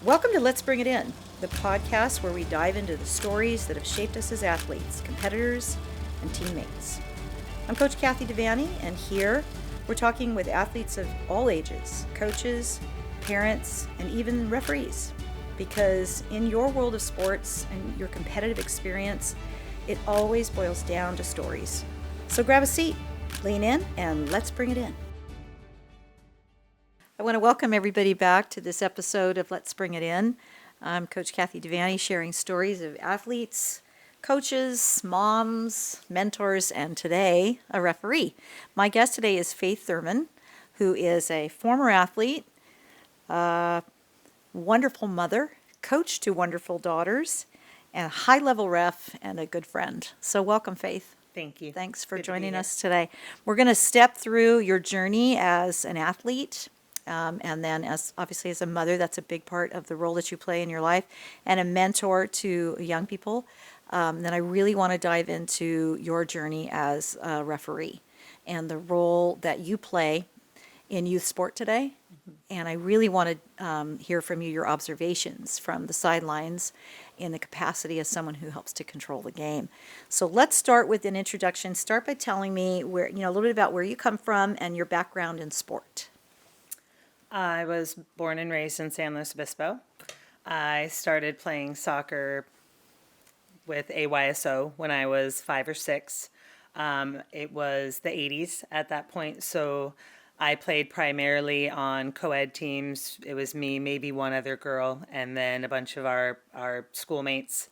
Welcome to Let's Bring It In, the podcast where we dive into the stories that have shaped us as athletes, competitors, and teammates. I'm Coach Kathy Devaney, and here we're talking with athletes of all ages, coaches, parents, and even referees. Because in your world of sports and your competitive experience, it always boils down to stories. So grab a seat, lean in, and let's bring it in. I want to welcome everybody back to this episode of Let's Bring It In. I'm Coach Kathy Devaney, sharing stories of athletes, coaches, moms, mentors, and today, a referee. My guest today is Faith Thurman, who is a former athlete, wonderful mother, coach to wonderful daughters, and a high-level ref and a good friend. So welcome, Faith. Thank you. Thanks for Good to be joining here. us today. We're going to step through your journey as an athlete, and then as obviously as a mother. That's a big part of the role that you play in your life, and a mentor to young people. Then I really want to dive into your journey as a referee and the role that you play in youth sport today. And I really want to hear from you your observations from the sidelines in the capacity as someone who helps to control the game. So let's start with an introduction. Start by telling me where, a little bit about where you come from and your background in sport. I was born and raised in San Luis Obispo. I started playing soccer with AYSO when I was 5 or 6. It was the 80s at that point, so I played primarily on co-ed teams. It was me, maybe one other girl, and then a bunch of our schoolmates.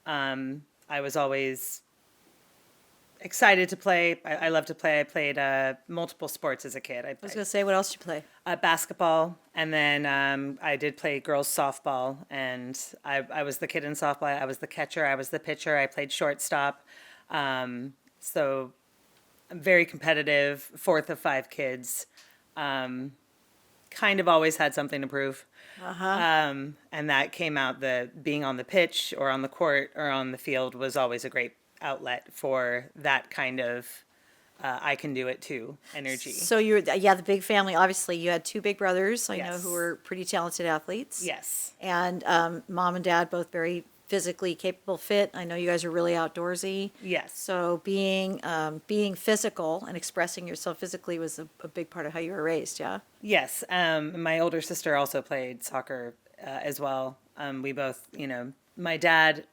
I was always excited to play. I love to play. I played multiple sports as a kid. I was going to say, what else did you play? Basketball, and then I did play girls softball, and I was the kid in softball. I was the catcher. I was the pitcher. I played shortstop. So I'm very competitive, fourth of 5 kids. Kind of always had something to prove. And that came out, the being on the pitch or on the court or on the field was always a great outlet for that kind of I can do it too energy. So you're, the big family. Obviously, you had 2 big brothers, I know, Yes. who were pretty talented athletes. Yes. And mom and dad both very physically capable, fit. I know you guys are really outdoorsy. Yes. So being physical and expressing yourself physically was a big part of how you were raised, yeah? Yes. My older sister also played soccer as well. We both, my dad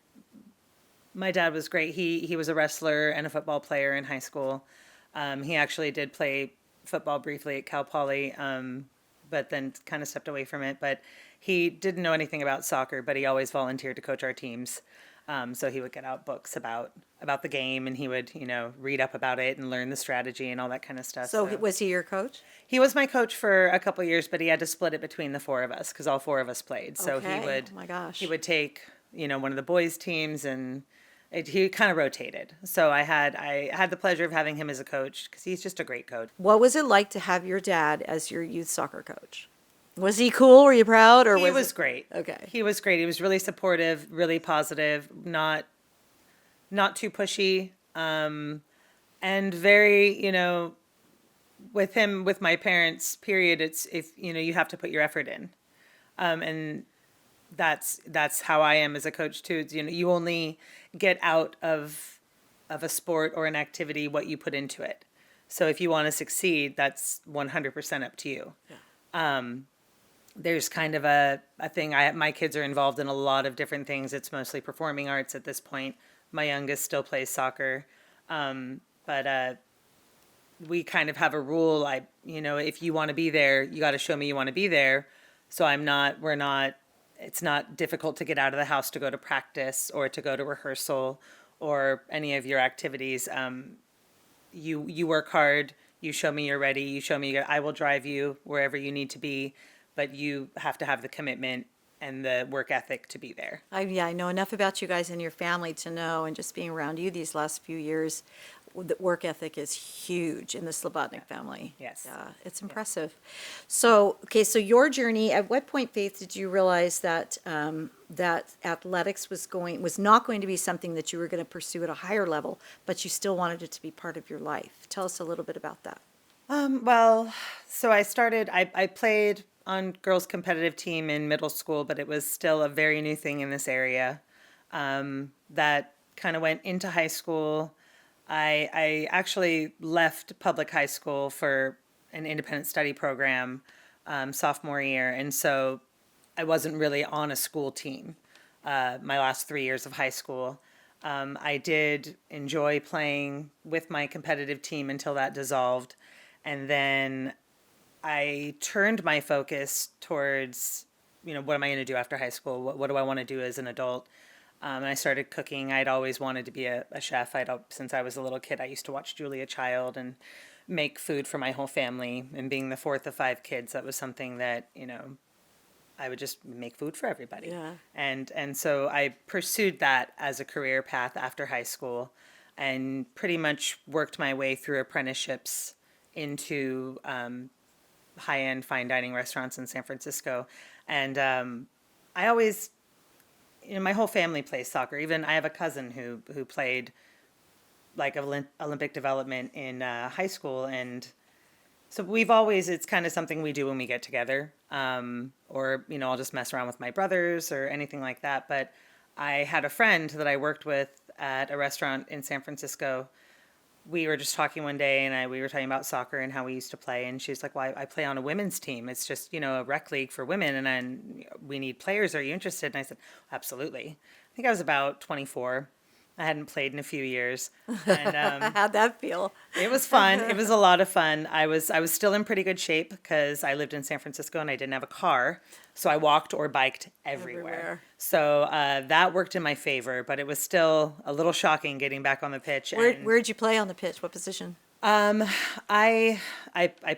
was great. He was a wrestler and a football player in high school. He actually did play football briefly at Cal Poly, but then kind of stepped away from it. But he didn't know anything about soccer, but he always volunteered to coach our teams. So he would get out books about the game, and he would, read up about it and learn the strategy and all that kind of stuff. So was he your coach? He was my coach for a couple of years, but he had to split it between the 4 of us because all 4 of us played. So Okay. he would, Oh my gosh. he would take, one of the boys' teams, and he kind of rotated. So I had the pleasure of having him as a coach because he's just a great coach. What was it like to have your dad as your youth soccer coach? Was he cool? Were you proud? Or He was it... great. Okay. He was great. He was really supportive, really positive, not too pushy, and very, with my parents, period, it's if you have to put your effort in, and that's how I am as a coach too. It's, you only get out of a sport or an activity what you put into it. So if you want to succeed, that's 100% up to you. Yeah. There's kind of a thing. My kids are involved in a lot of different things. It's mostly performing arts at this point. My youngest still plays soccer, but we kind of have a rule. If you want to be there, you got to show me you want to be there. So it's not difficult to get out of the house to go to practice or to go to rehearsal or any of your activities. You work hard, you show me you're ready, you show me I will drive you wherever you need to be, but you have to have the commitment and the work ethic to be there. I know enough about you guys and your family to know, and just being around you these last few years, the work ethic is huge in the Slobodnik family. Yes. Yeah, it's impressive. So your journey, at what point, Faith, did you realize that that athletics was not going to be something that you were going to pursue at a higher level, but you still wanted it to be part of your life? Tell us a little bit about that. Well, so I played on girls' competitive team in middle school, but it was still a very new thing in this area. That kind of went into high school. I actually left public high school for an independent study program sophomore year, and so I wasn't really on a school team my last 3 years of high school. I did enjoy playing with my competitive team until that dissolved, and then I turned my focus towards, what am I going to do after high school? What do I want to do as an adult? And I started cooking. I'd always wanted to be a chef. Since I was a little kid, I used to watch Julia Child and make food for my whole family. And being the fourth of five kids, that was something that, I would just make food for everybody. Yeah. And so I pursued that as a career path after high school and pretty much worked my way through apprenticeships into high-end fine dining restaurants in San Francisco. And I always, my whole family plays soccer. Even I have a cousin who played like Olympic development in high school. And so it's kind of something we do when we get together. Or, I'll just mess around with my brothers or anything like that. But I had a friend that I worked with at a restaurant in San Francisco. We were just talking one day and we were talking about soccer and how we used to play. And she's like, well, I play on a women's team. It's just, a rec league for women. And then we need players. Are you interested? And I said, absolutely. I think I was about 24. I hadn't played in a few years. And How'd that feel? it was fun. It was a lot of fun. I was still in pretty good shape because I lived in San Francisco and I didn't have a car. So I walked or biked everywhere. So that worked in my favor, but it was still a little shocking getting back on the pitch. Where'd you play on the pitch? What position? I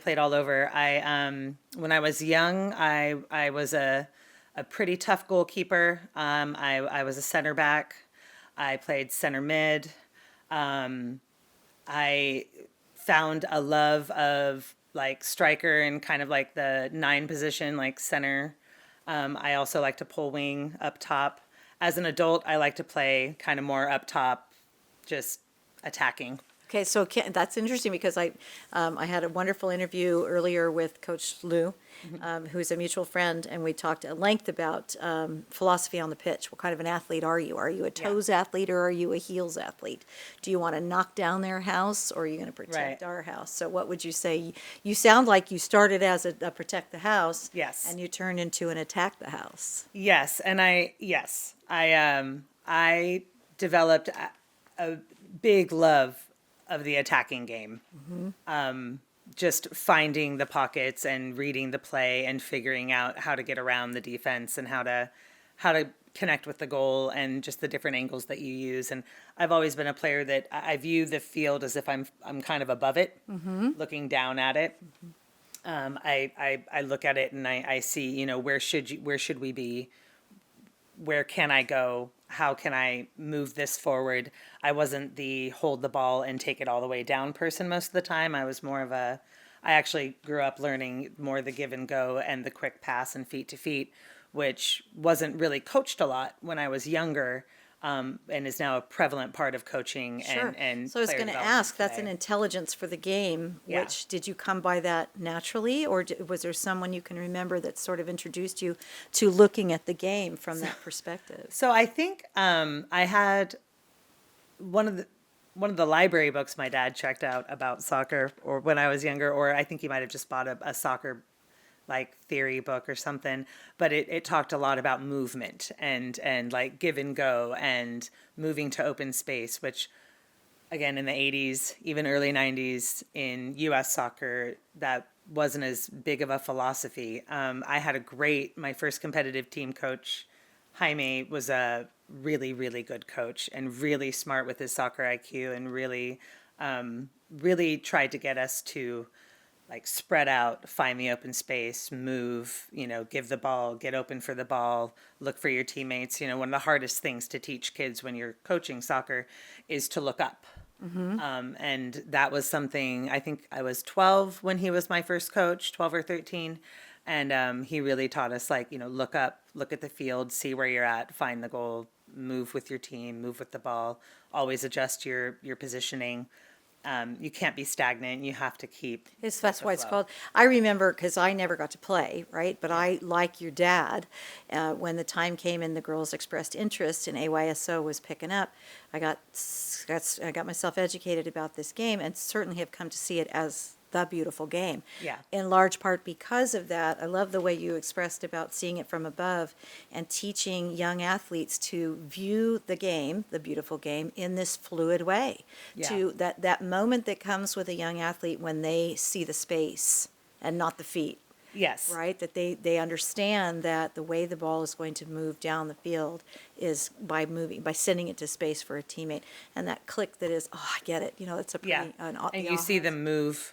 played all over. When I was young, I was a pretty tough goalkeeper. I was a center back. I played center mid. I found a love of like striker and kind of like the 9 position, like center. I also like to pull wing up top. As an adult, I like to play kind of more up top, just attacking. Okay, so that's interesting because I had a wonderful interview earlier with Coach Lou, who's a mutual friend, and we talked at length about philosophy on the pitch. What kind of an athlete are you? Are you a toes athlete or are you a heels athlete? Do you want to knock down their house or are you going to protect our house? So what would you say? You sound like you started as a protect the house, Yes, and you turned into an attack the house. Yes, and I developed a big love of the attacking game. Just finding the pockets and reading the play and figuring out how to get around the defense and how to connect with the goal and just the different angles that you use. And I've always been a player that I view the field as if I'm kind of above it, looking down at it. I look at it and I see, where should we be? Where can I go? How can I move this forward? I wasn't the hold the ball and take it all the way down person most of the time. I was more of I actually grew up learning more the give and go and the quick pass and feet to feet, which wasn't really coached a lot when I was younger. And is now a prevalent part of coaching and so I was player going to development ask, that's today. an intelligence for the game, Yeah. which did you come by that naturally, or was there someone you can remember that sort of introduced you to looking at the game from that perspective? So I think I had one of the library books my dad checked out about soccer, or when I was younger, or I think he might have just bought a soccer like theory book or something, but it talked a lot about movement and like give and go and moving to open space, which again in the 80s, even early 90s in US soccer, that wasn't as big of a philosophy. I had my first competitive team coach, Jaime, was a really, really good coach and really smart with his soccer IQ and really tried to get us to like spread out, find the open space, move, give the ball, get open for the ball, look for your teammates. One of the hardest things to teach kids when you're coaching soccer is to look up. And that was something, I think I was 12 when he was my first coach, 12 or 13. And he really taught us look up, look at the field, see where you're at, find the goal, move with your team, move with the ball, always adjust your positioning. You can't be stagnant. You have to keep. That's the why it's flow. called. I remember because I never got to play, right? But I, like your dad, when the time came and the girls expressed interest and AYSO was picking up, I got myself educated about this game and certainly have come to see it as the beautiful game. Yeah. In large part because of that, I love the way you expressed about seeing it from above and teaching young athletes to view the game, the beautiful game, in this fluid way. Yeah. To that moment that comes with a young athlete when they see the space and not the feet, Yes. right? That they understand that the way the ball is going to move down the field is by sending it to space for a teammate. And that click that is, oh, I get it. It's a Yeah. pretty, And you see them move.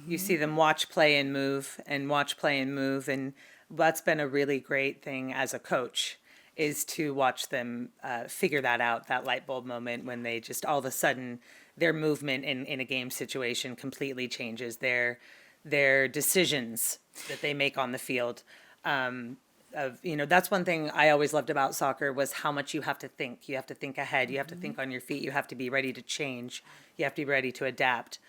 You see them watch, play, and move, and watch, play, and move. And that's been a really great thing as a coach, is to watch them figure that out, that light bulb moment when they just all of a sudden their movement in a game situation completely changes their decisions that they make on the field. That's one thing I always loved about soccer was how much you have to think. You have to think ahead. You have to think on your feet. You have to be ready to change. You have to be ready to adapt.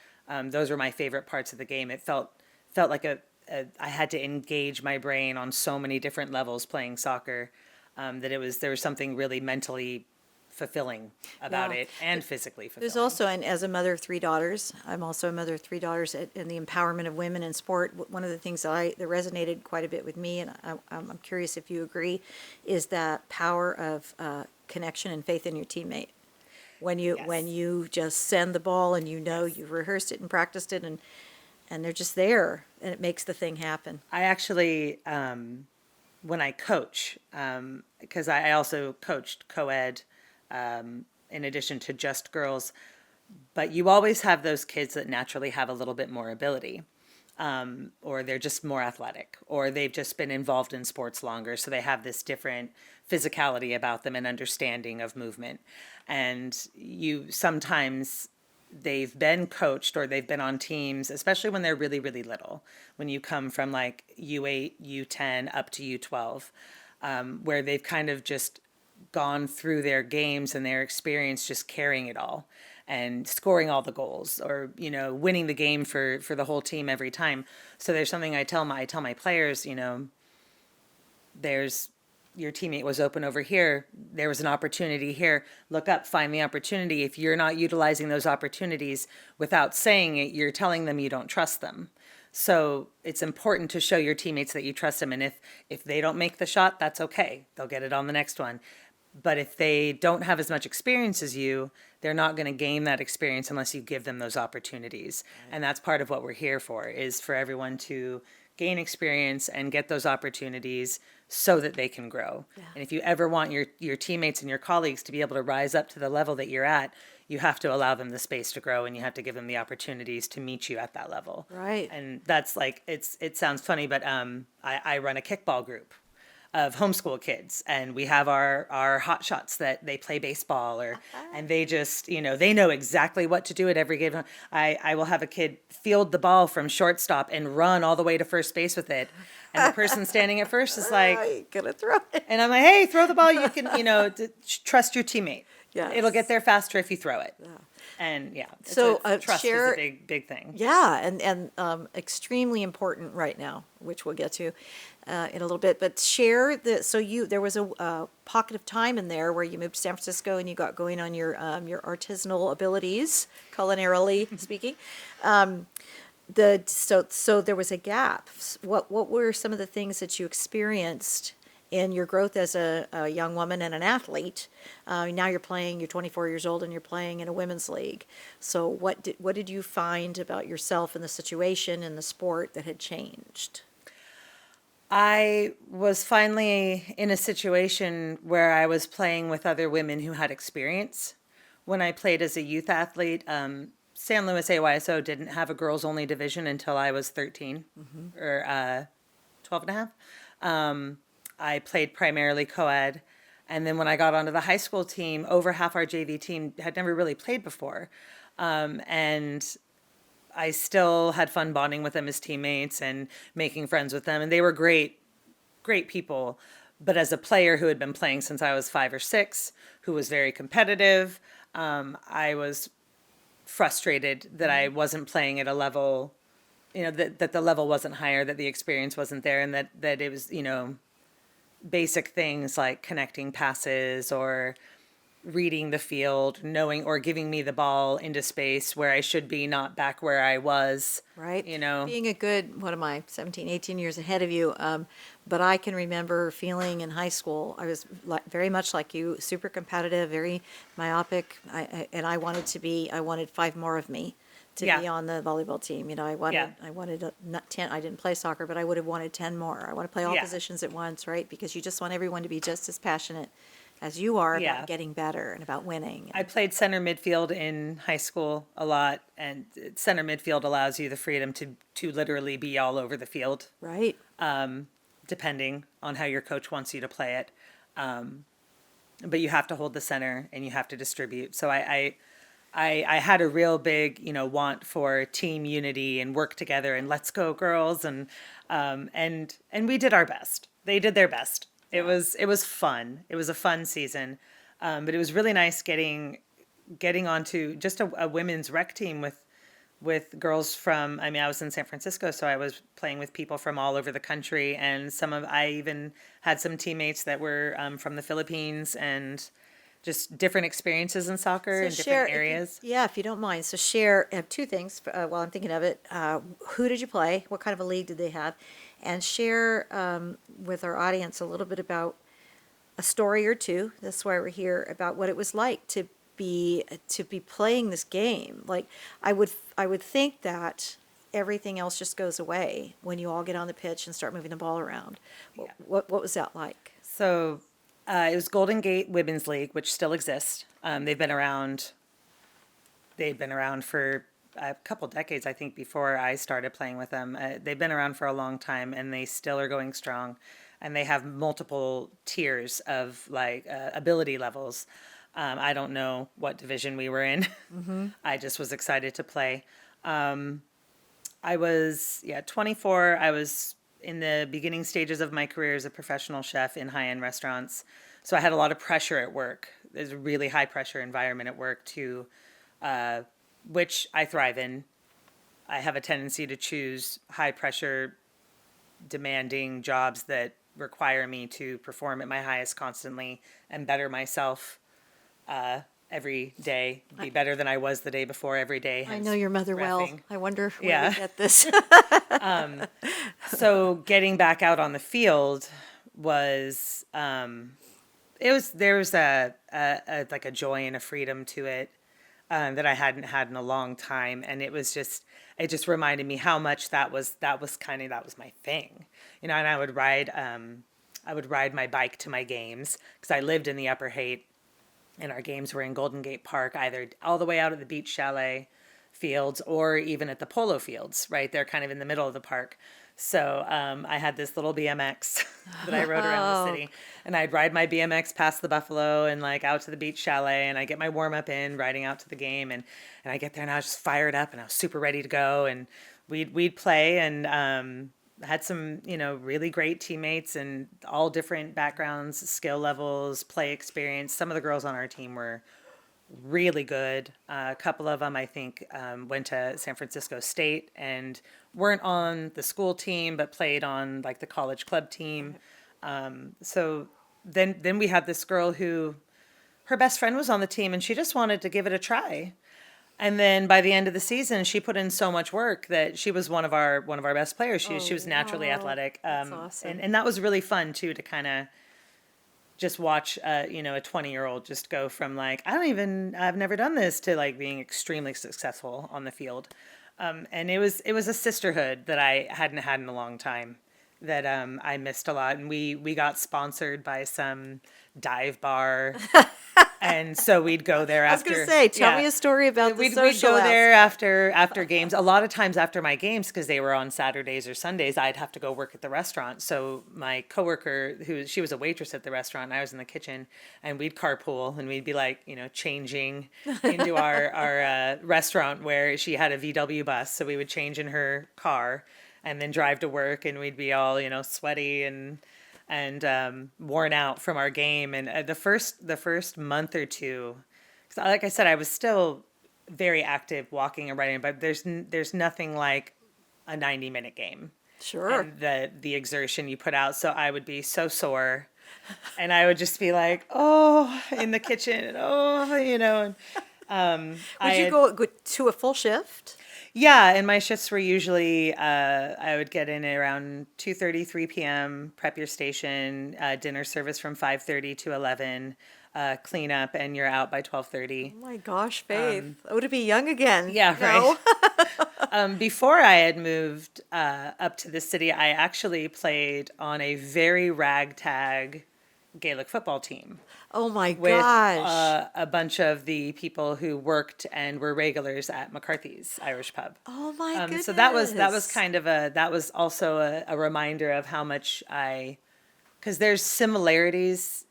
Those were my favorite parts of the game. It felt like I had to engage my brain on so many different levels playing soccer, that there was something really mentally fulfilling about Yeah. it and physically There's fulfilling. also, and as a mother of 3 daughters, I'm also a mother of 3 daughters, in the empowerment of women in sport. One of the things that resonated quite a bit with me, and I'm curious if you agree, is that power of connection and faith in your teammate. When Yes. you just send the ball and you've rehearsed it and practiced it and they're just there and it makes the thing happen. I actually, when I coach, because I also coached co-ed, in addition to just girls, but you always have those kids that naturally have a little bit more ability, or they're just more athletic, or they've just been involved in sports longer, so they have this different physicality about them and understanding of movement. And you sometimes they've been coached or they've been on teams, especially when they're really, really little, when you come from like U8, U10 up to U12, where they've kind of just gone through their games and their experience just carrying it all and scoring all the goals or winning the game for the whole team every time. So there's something I tell my players, there's your teammate was open over here, there was an opportunity here, look up, find the opportunity. If you're not utilizing those opportunities without saying it, you're telling them you don't trust them. So it's important to show your teammates that you trust them, and if they don't make the shot, that's okay, they'll get it on the next one. But if they don't have as much experience as you, they're not going to gain that experience unless you give them those opportunities. And that's part of what we're here for, is for everyone to gain experience and get those opportunities so that they can grow. And if you ever want your teammates and your colleagues to be able to rise up to the level that you're at, you have to allow them the space to grow and you have to give them the opportunities to meet you at that level. Right. And that's like, it sounds funny, but I run a kickball group of homeschool kids, and we have our hot shots that they play baseball and they just, they know exactly what to do at every game. I will have a kid field the ball from shortstop and run all the way to first base with it. And the person standing at first is like, Right, gonna throw it. and I'm like, hey, throw the ball. You can, trust your teammate. Yes. It'll get there faster if you throw it. And So, trust share- is a big thing. Yeah, and extremely important right now, which we'll get to in a little bit. But share there was a pocket of time in there where you moved to San Francisco and you got going on your artisanal abilities, culinarily speaking. So there was a gap. What were some of the things that you experienced in your growth as a young woman and an athlete? Now you're 24 years old and you're playing in a women's league. So what did you find about yourself and the situation and the sport that had changed? I was finally in a situation where I was playing with other women who had experience. When I played as a youth athlete, San Luis AYSO didn't have a girls only division until I was 13 or 12 and a half. I played primarily co-ed. And then when I got onto the high school team, over half our JV team had never really played before. And I still had fun bonding with them as teammates and making friends with them. And they were great, great people. But as a player who had been playing since I was 5 or 6, who was very competitive, I was frustrated that I wasn't playing at a level, that the level wasn't higher, that the experience wasn't there, and that it was, basic things like connecting passes or reading the field, knowing or giving me the ball into space where I should be, not back where I was. Right. You know, Being a good, what am I, 17, 18 years ahead of you. But I can remember feeling in high school, I was very much like you, super competitive, very myopic. And I wanted 5 more of me to be Yeah. on the volleyball team. Yeah. I wanted not 10, I didn't play soccer, but I would have wanted 10 more. I want to play all Yeah. positions at once, right? Because you just want everyone to be just as passionate as you are Yeah. about getting better and about winning. I played center midfield in high school a lot, and center midfield allows you the freedom to literally be all over the field, Right. depending on how your coach wants you to play it. But you have to hold the center and you have to distribute. So I had a real big, want for team unity and work together and let's go girls. And we did our best. They did their best. It was fun. It was a fun season. But it was really nice getting onto just a women's rec team with girls from, I was in San Francisco, so I was playing with people from all over the country, and I even had some teammates that were from the Philippines, and just different experiences in soccer in different areas. If you don't mind. So share, I have 2 things while I'm thinking of it. Who did you play? What kind of a league did they have? And share with our audience a little bit about a story or 2. That's why we're here, about what it was like to be playing this game. Like I would think that everything else just goes away when you all get on the pitch and start moving the ball around. What was that like? So it was Golden Gate Women's League, which still exists. They've been around. They've been around for a couple decades, I think, before I started playing with them. They've been around for a long time, and they still are going strong. And they have multiple tiers of ability levels. I don't know what division we were in. Mm-hmm. I just was excited to play. I was 24. I was in the beginning stages of my career as a professional chef in high-end restaurants. So I had a lot of pressure at work. There's a really high pressure environment at work too, which I thrive in. I have a tendency to choose high pressure, demanding jobs that require me to perform at my highest constantly and better myself every day, be better than I was the day before every day. I know your mother well. Reffing. I wonder where we get this. So getting back out on the field was there was a like a joy and a freedom to it that I hadn't had in a long time, and it just reminded me how much that was my thing, and I would ride my bike to my games because I lived in the Upper Haight, and our games were in Golden Gate Park, either all the way out at the beach chalet fields or even at the polo fields, right? They're kind of in the middle of the park. So I had this little BMX that I rode around the city, and I'd ride my BMX past the Buffalo and out to the beach chalet, and I get my warm up in riding out to the game, and I get there and I was just fired up and I was super ready to go, and we'd play, and had some really great teammates and all different backgrounds, skill levels, play experience. Some of the girls on our team were really good. A couple of them, I think, went to San Francisco State and weren't on the school team, but played on the college club team. So then we had this girl who, her best friend was on the team and she just wanted to give it a try. And then by the end of the season, she put in so much work that she was one of our best players. She was naturally athletic. That's awesome. And that was really fun too, to kind of just watch, a 20-year-old just go from I've never done this to being extremely successful on the field. And it was a sisterhood that I hadn't had in a long time that I missed a lot. And we got sponsored by some dive bar. And so we'd go there I was after. going to say, tell me a story about the We'd social go there aspect. after games. A lot of times after my games, because they were on Saturdays or Sundays, I'd have to go work at the restaurant. So my coworker, she was a waitress at the restaurant, and I was in the kitchen, and we'd carpool, and we'd be changing into our restaurant where she had a VW bus. So we would change in her car and then drive to work, and we'd be all sweaty and worn out from our game. And the first month or two, 'cause like I said, I was still very active walking and running, but there's nothing like a 90-minute game. Sure. And the exertion you put out. So I would be so sore, and I would just be like, oh, in the kitchen, and oh, and Would you go to a full shift? yeah, and my shifts were usually I would get in at around 2:30, 3 p.m., prep your station, dinner service from 5:30 to 11, clean up, and you're out by 12:30. Oh my gosh, Faith. To be young again. Yeah, No? right. Before I had moved up to the city, I actually played on a very ragtag Gaelic football team Oh my with gosh. a bunch of the people who worked and were regulars at McCarthy's Irish Pub. Oh my goodness. So that was also a reminder of how much because there's similarities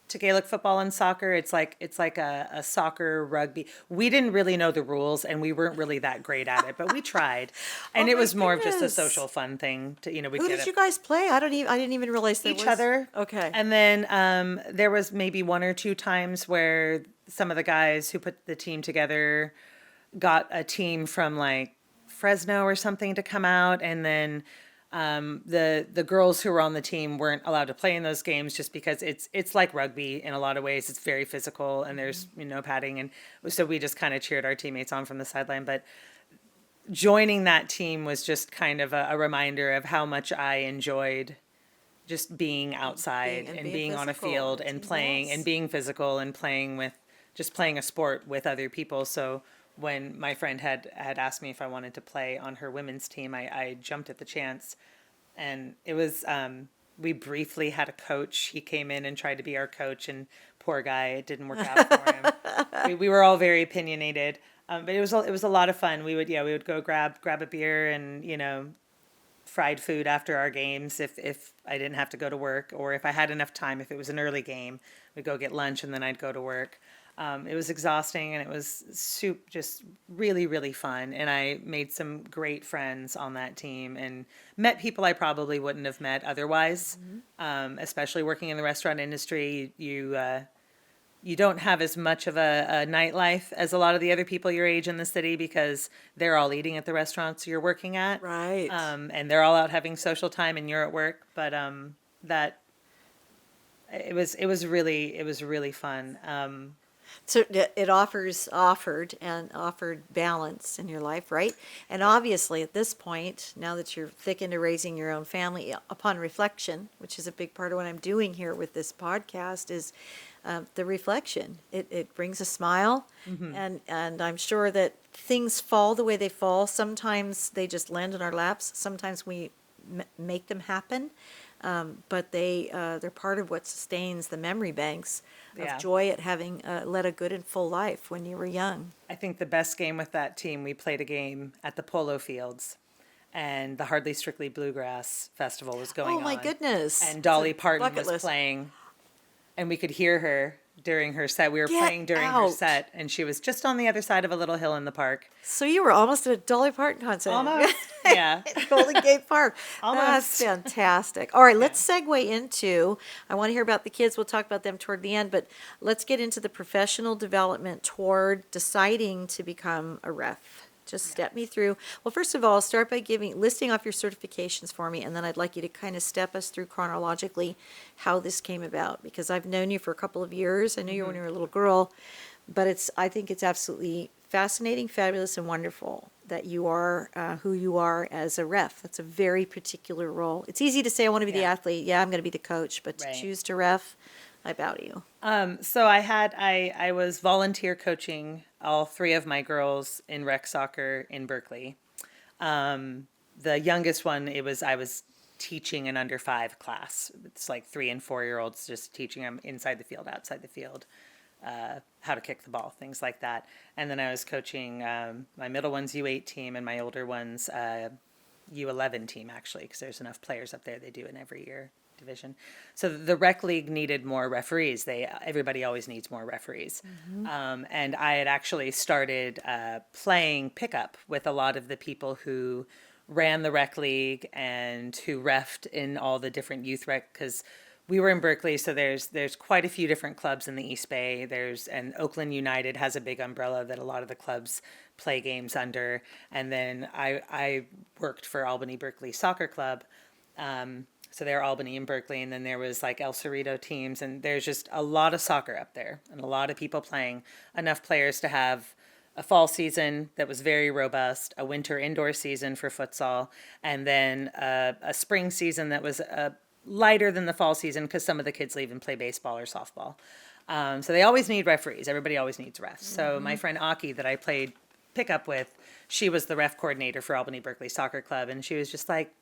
to Gaelic football and soccer. It's like a soccer rugby. We didn't really know the rules, and we weren't really that great at it, but we tried. And Oh it my was more of just a goodness. social fun thing to we Who get did you guys play? I didn't even realize there each was. other. Okay. And then there was maybe one or two times where some of the guys who put the team together got a team from like Fresno or something to come out, and then the girls who were on the team weren't allowed to play in those games just because it's like rugby in a lot of ways. It's very physical, and there's padding, and so we just kind of cheered our teammates on from the sideline. But joining that team was just kind of a reminder of how much I enjoyed just being outside and being on a physical. field and playing Yes. and being physical and playing a sport with other people. So when my friend had asked me if I wanted to play on her women's team, I jumped at the chance. And it was, we briefly had a coach. He came in and tried to be our coach, and poor guy, it didn't work out for him. We were all very opinionated. But it was a lot of fun. We would go grab a beer and, fried food after our games if I didn't have to go to work, or if I had enough time, if it was an early game, we'd go get lunch and then I'd go to work. It was exhausting, and it was just really, really fun. And I made some great friends on that team and met people I probably wouldn't have met otherwise. Especially working in the restaurant industry, you don't have as much of a nightlife as a lot of the other people your age in the city, because they're all eating at the restaurants you're working at. Right. And they're all out having social time and you're at work. But that it was really fun. So it offered balance in your life, right? And obviously at this point, now that you're thick into raising your own family, upon reflection, which is a big part of what I'm doing here with this podcast, is the reflection. It brings a smile, and I'm sure that things fall the way they fall. Sometimes they just land in our laps. Sometimes we make them happen. But they're part of what sustains the memory banks of Yeah. joy at having led a good and full life when you were young. I think the best game with that team, we played a game at the polo fields, and the Hardly Strictly Bluegrass Festival was going on. Oh my goodness! And It's Dolly a Parton bucket was list. playing, and we could hear her during her set. We were Get playing during her out. set, and she was just on the other side of a little hill in the park. So you were almost at a Dolly Parton concert. Almost, yeah. At Golden Gate Park. Almost. That's fantastic. All right, let's segue into, I want to hear about the kids. We'll talk about them toward the end, but let's get into the professional development toward deciding to become a ref. Just step me through. Well, first of all, start by listing off your certifications for me, and then I'd like you to kind of step us through chronologically how this came about, because I've known you for a couple of years. I knew you when you were a little girl, but I think it's absolutely fascinating, fabulous, and wonderful that you are who you are as a ref. That's a very particular role. It's easy to say, I want to be the Yeah. athlete. Yeah, I'm going to be the coach, but to Right. choose to ref, I bow to you. So I was volunteer coaching all three of my girls in rec soccer in Berkeley. The youngest one, I was teaching an under 5 class. It's like 3 and 4-year-olds, just teaching them inside the field, outside the field, how to kick the ball, things like that. And then I was coaching my middle one's U8 team and my older one's U11 team, actually, because there's enough players up there. They do in every year division. So the rec league needed more referees. Everybody always needs more referees. And I had actually started playing pickup with a lot of the people who ran the rec league and who refed in all the different youth rec, because we were in Berkeley, so there's quite a few different clubs in the East Bay. And Oakland United has a big umbrella that a lot of the clubs play games under. And then I worked for Albany Berkeley Soccer Club. So they're Albany and Berkeley, and then there was like El Cerrito teams, and there's just a lot of soccer up there and a lot of people playing, enough players to have a fall season that was very robust, a winter indoor season for futsal, and then a spring season that was lighter than the fall season because some of the kids leave and play baseball or softball. So they always need referees. Everybody always needs refs. So my friend Aki that I played pickup with, she was the ref coordinator for Albany Berkeley Soccer Club, and she was just like,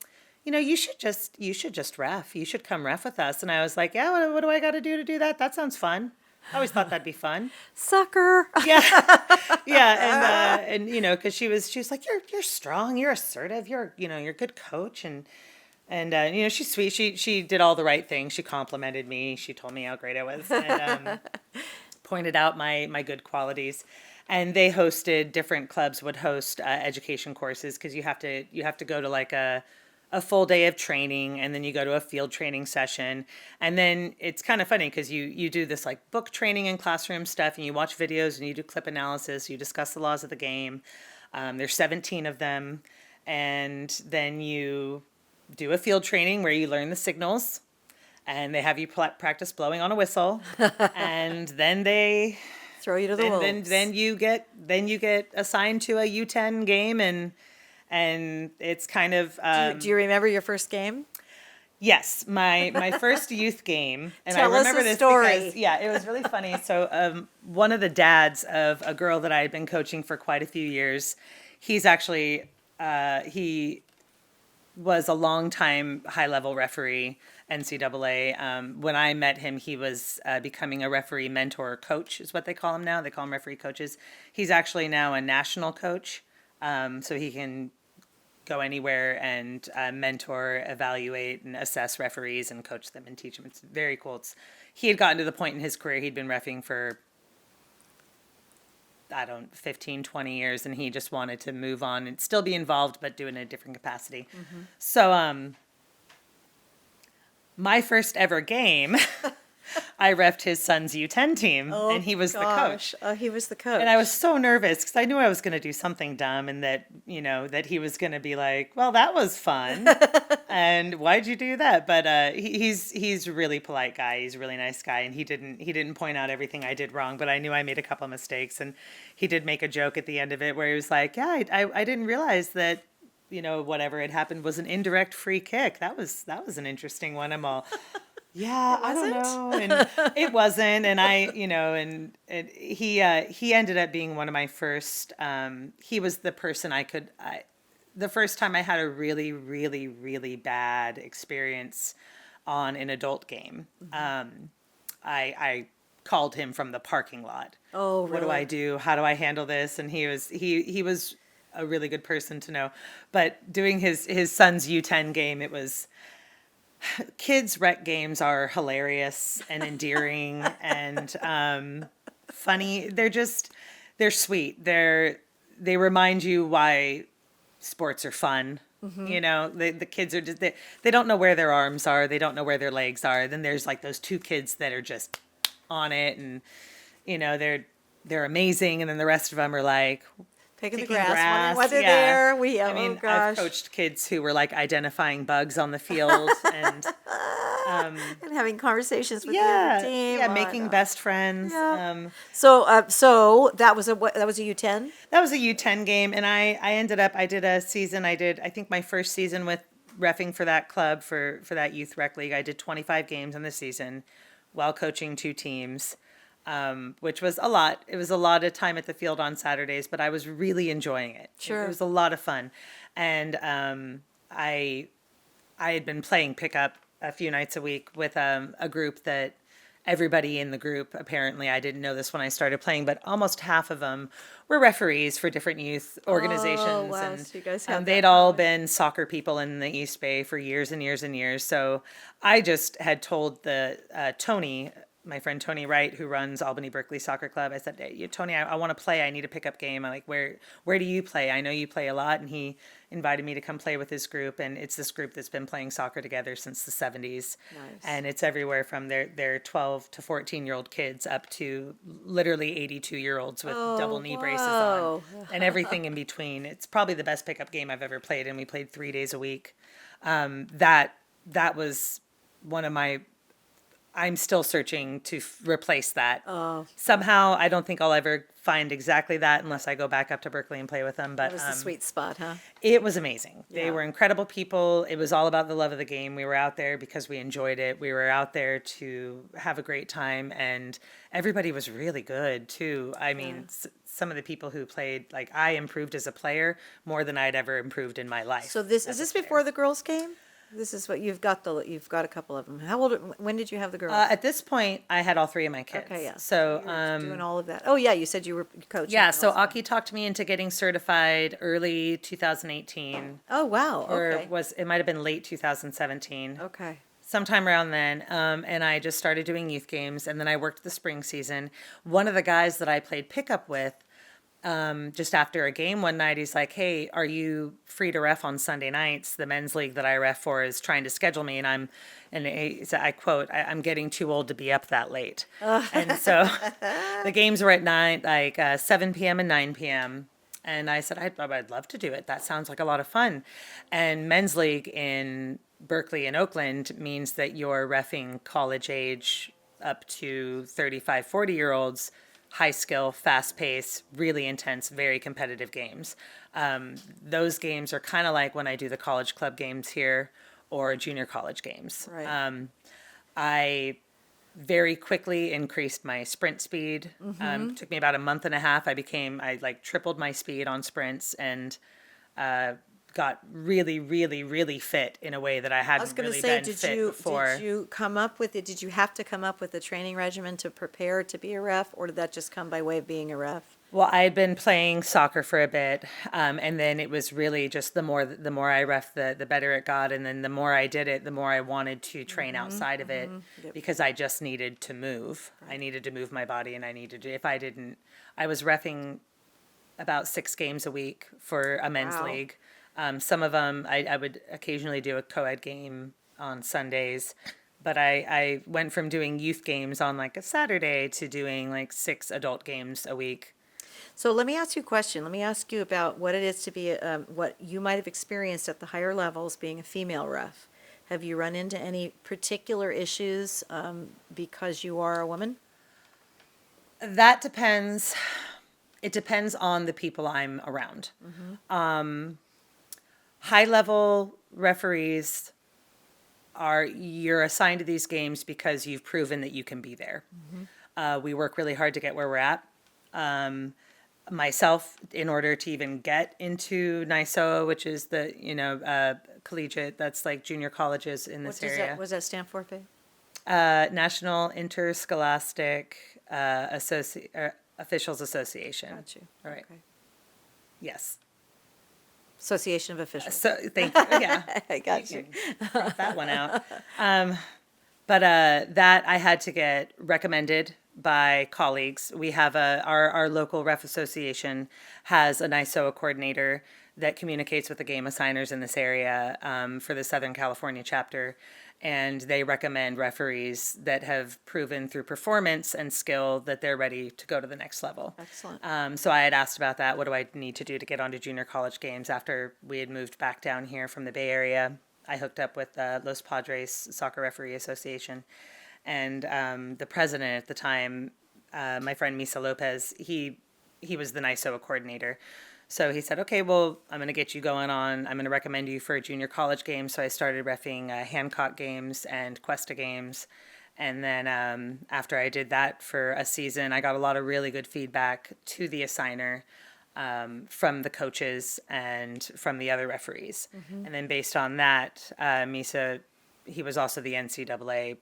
you should just ref. You should come ref with us. And I was like, yeah, what do I got to do that? That sounds fun. I always thought that'd be fun. Soccer. Yeah, yeah, and because she was like, you're strong, you're assertive, you're a good coach, and she's sweet. She did all the right things. She complimented me. She told me how great I was, and pointed out my good qualities. And they hosted, different clubs would host education courses because you have to go to like a full day of training, and then you go to a field training session. And then it's kind of funny because you do this like book training and classroom stuff, and you watch videos and you do clip analysis, you discuss the laws of the game. There's 17 of them. And then you do a field training where you learn the signals, and they have you practice blowing on a whistle. And then they throw you to the wolves. Then you get assigned to a U10 game, and it's kind of Do you remember your first game? yes, my first youth game, and Tell I us remember a this story. because it was really funny. So one of the dads of a girl that I had been coaching for quite a few years, he's actually he was a longtime high level referee, NCAA. When I met him, he was becoming a referee mentor coach, is what they call him now. They call him referee coaches. He's actually now a national coach, so he can go anywhere and mentor, evaluate, and assess referees and coach them and teach them. It's very cool. He had gotten to the point in his career, he'd been reffing for, 15, 20 years, and he just wanted to move on and still be involved, but do it in a different capacity. Mm-hmm. So my first ever game, I reffed his son's U10 team, and he was the coach. Oh, he was the coach. And I was so nervous because I knew I was going to do something dumb, and that, that he was going to be like, well, that was fun. And why'd you do that? But he's a really polite guy. He's a really nice guy. And he didn't point out everything I did wrong, but I knew I made a couple mistakes. And he did make a joke at the end of it where he was like, yeah, I didn't realize that, whatever had happened was an indirect free kick. That was an interesting one. I'm all... Yeah, I don't know, and it wasn't, and he ended up being one of my first. He was the person the first time I had a really, really, really bad experience on an adult game. Mm-hmm. I called him from the parking lot. Oh, really? What do I do? How do I handle this? And he was a really good person to know, but doing his son's U10 game, it was. Kids' rec games are hilarious and endearing and funny. They're sweet. They remind you why sports are fun. Mm-hmm. The kids are just, they don't know where their arms are. They don't know where their legs are. Then there's like those two kids that are just on it, and they're amazing. And then the rest of them are like, Picking the grass. Whether they're there. I've coached kids who were like identifying bugs on the field and and having conversations with the other team. Yeah, making best friends. Yeah. So that was a U10? That was a U10 game, and I did a season. I think my first season with reffing for that club for that youth rec league. I did 25 games in the season while coaching two teams. Which was a lot. It was a lot of time at the field on Saturdays, but I was really enjoying it. Sure. It was a lot of fun. And I had been playing pickup a few nights a week with a group that everybody in the group, apparently, I didn't know this when I started playing, but almost half of them were referees for different youth organizations. Oh, wow. And So you guys have they'd all been soccer people in the East Bay for years and years and years. So I just had told Tony, my friend Tony Wright, who runs Albany Berkeley Soccer Club. I said, hey, Tony, I want to play. I need a pickup game. I'm like, where do you play? I know you play a lot. And he invited me to come play with his group. And it's this group that's been playing soccer together since the 70s. Nice. And it's everywhere from their 12 to 14-year-old kids up to literally 82-year-olds with double knee braces on and everything in between. It's probably the best pickup game I've ever played. And we played 3 days a week. That was one of my, I'm still searching to replace that. Somehow, I don't think I'll ever find exactly that unless I go back up to Berkeley and play with them. But That was the sweet spot, huh? it was amazing. They Yeah. were incredible people. It was all about the love of the game. We were out there because we enjoyed it. We were out there to have a great time, and everybody was really good too. I mean, some of the people who played, like, I improved as a player more than I'd ever improved in my life. So this as is a this player. before the girls came? This is what you've got a couple of them. How old? When did you have the girls? At this point, I had all 3 of my kids. Okay, yeah. So, Doing all of that. Oh yeah, you said you were coaching. yeah, and so all that. Aki talked me into getting certified early 2018, Oh wow. or Okay. it might have been late 2017. Okay. Sometime around then, and I just started doing youth games, and then I worked the spring season. One of the guys that I played pickup with, just after a game one night, he's like, hey, are you free to ref on Sunday nights? The men's league that I ref for is trying to schedule me, and I quote, I'm getting too old to be up that late. And so the games were at 7 p.m. and 9 p.m. And I said, I'd love to do it. That sounds like a lot of fun. And men's league in Berkeley and Oakland means that you're reffing college age up to 35, 40-year-olds, high skill, fast pace, really intense, very competitive games. Those games are kind of like when I do the college club games here or junior college games. Right. I very quickly increased my sprint speed. Took me about a month and a half. I like tripled my speed on sprints and got really, really, really fit in a way that I I was hadn't going to really say, been fit before. did you come up with it? Did you have to come up with a training regimen to prepare to be a ref, or did that just come by way of being a ref? Well, I had been playing soccer for a bit, and then it was really just the more I ref, the better it got, and then the more I did it, the more I wanted to train outside of it because I just needed to move. I needed to move my body, and if I didn't, I was reffing about 6 games a week for a men's Wow. league. Some of them, I would occasionally do a co-ed game on Sundays, but I went from doing youth games on like a Saturday to doing like 6 adult games a week. So let me ask you a question. Let me ask you about what it is to be, what you might have experienced at the higher levels being a female ref. Have you run into any particular issues because you are a woman? That depends. It depends on the people I'm around. High level referees you're assigned to these games because you've proven that you can be there. We work really hard to get where we're at. Myself, in order to even get into NYSOA, which is the collegiate, that's like junior colleges in this area. What does that stand for, babe? National Interscholastic Officials Association. Got you. All right. Okay. Yes. Association of Officials. So thank you. Yeah. I got you. Print that one out. But that I had to get recommended by colleagues. We have our local ref association has a NYSOA coordinator that communicates with the game assigners in this area for the Southern California chapter. And they recommend referees that have proven through performance and skill that they're ready to go to the next level. Excellent. So I had asked about that. What do I need to do to get onto junior college games after we had moved back down here from the Bay Area? I hooked up with Los Padres Soccer Referee Association. And the president at the time, my friend Misa Lopez, he was the NYSOA coordinator. So he said, okay, well, I'm going to get you going on. I'm going to recommend you for a junior college game. So I started reffing Hancock games and Cuesta games. And then after I did that for a season, I got a lot of really good feedback to the assigner from the coaches and from the other referees. And then based on that, Misa, he was also the NCAA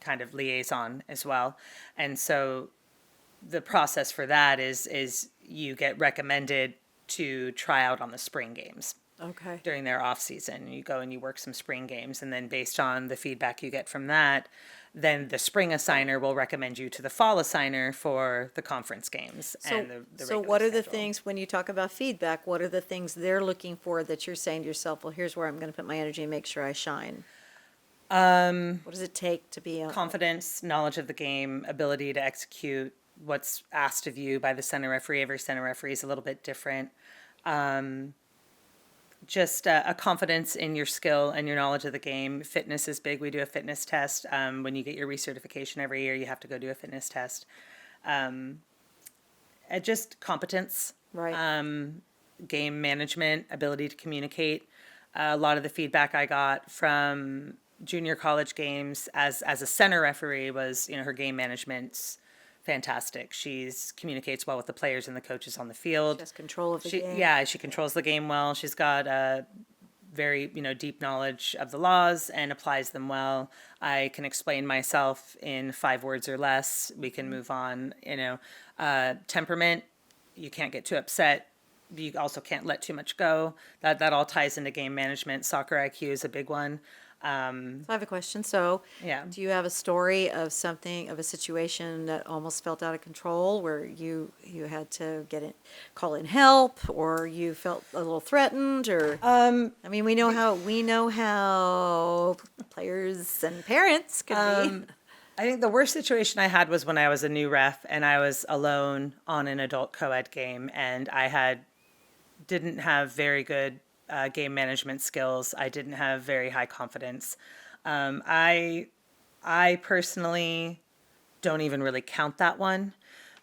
kind of liaison as well. And so the process for that is you get recommended to try out on the spring games Okay. during their off season. You go and you work some spring games, and then based on the feedback you get from that, then the spring assigner will recommend you to the fall assigner for the conference games and the So regular what are the schedule. things, when you talk about feedback, what are the things they're looking for that you're saying to yourself, well, here's where I'm going to put my energy and make sure I shine? What does it take to be a? Confidence, knowledge of the game, ability to execute what's asked of you by the center referee. Every center referee is a little bit different. Just a confidence in your skill and your knowledge of the game. Fitness is big. We do a fitness test. When you get your recertification every year, you have to go do a fitness test. Just competence, Right. game management, ability to communicate. A lot of the feedback I got from junior college games as a center referee was, her game management's fantastic. She's communicates well with the players and the coaches on the field. Just control of the game. Yeah, she controls the game well. She's got a very, deep knowledge of the laws and applies them well. I can explain myself in 5 words or less. We can move on. Temperament. You can't get too upset. You also can't let too much go. That all ties into game management. Soccer IQ is a big one. So I have a question. So, Yeah. do you have a story of something, of a situation that almost felt out of control, where you had to call in help, or you felt a little threatened, or? I mean, we know how players and parents can be. I think the worst situation I had was when I was a new ref and I was alone on an adult co-ed game, and didn't have very good game management skills. I didn't have very high confidence. I personally don't even really count that one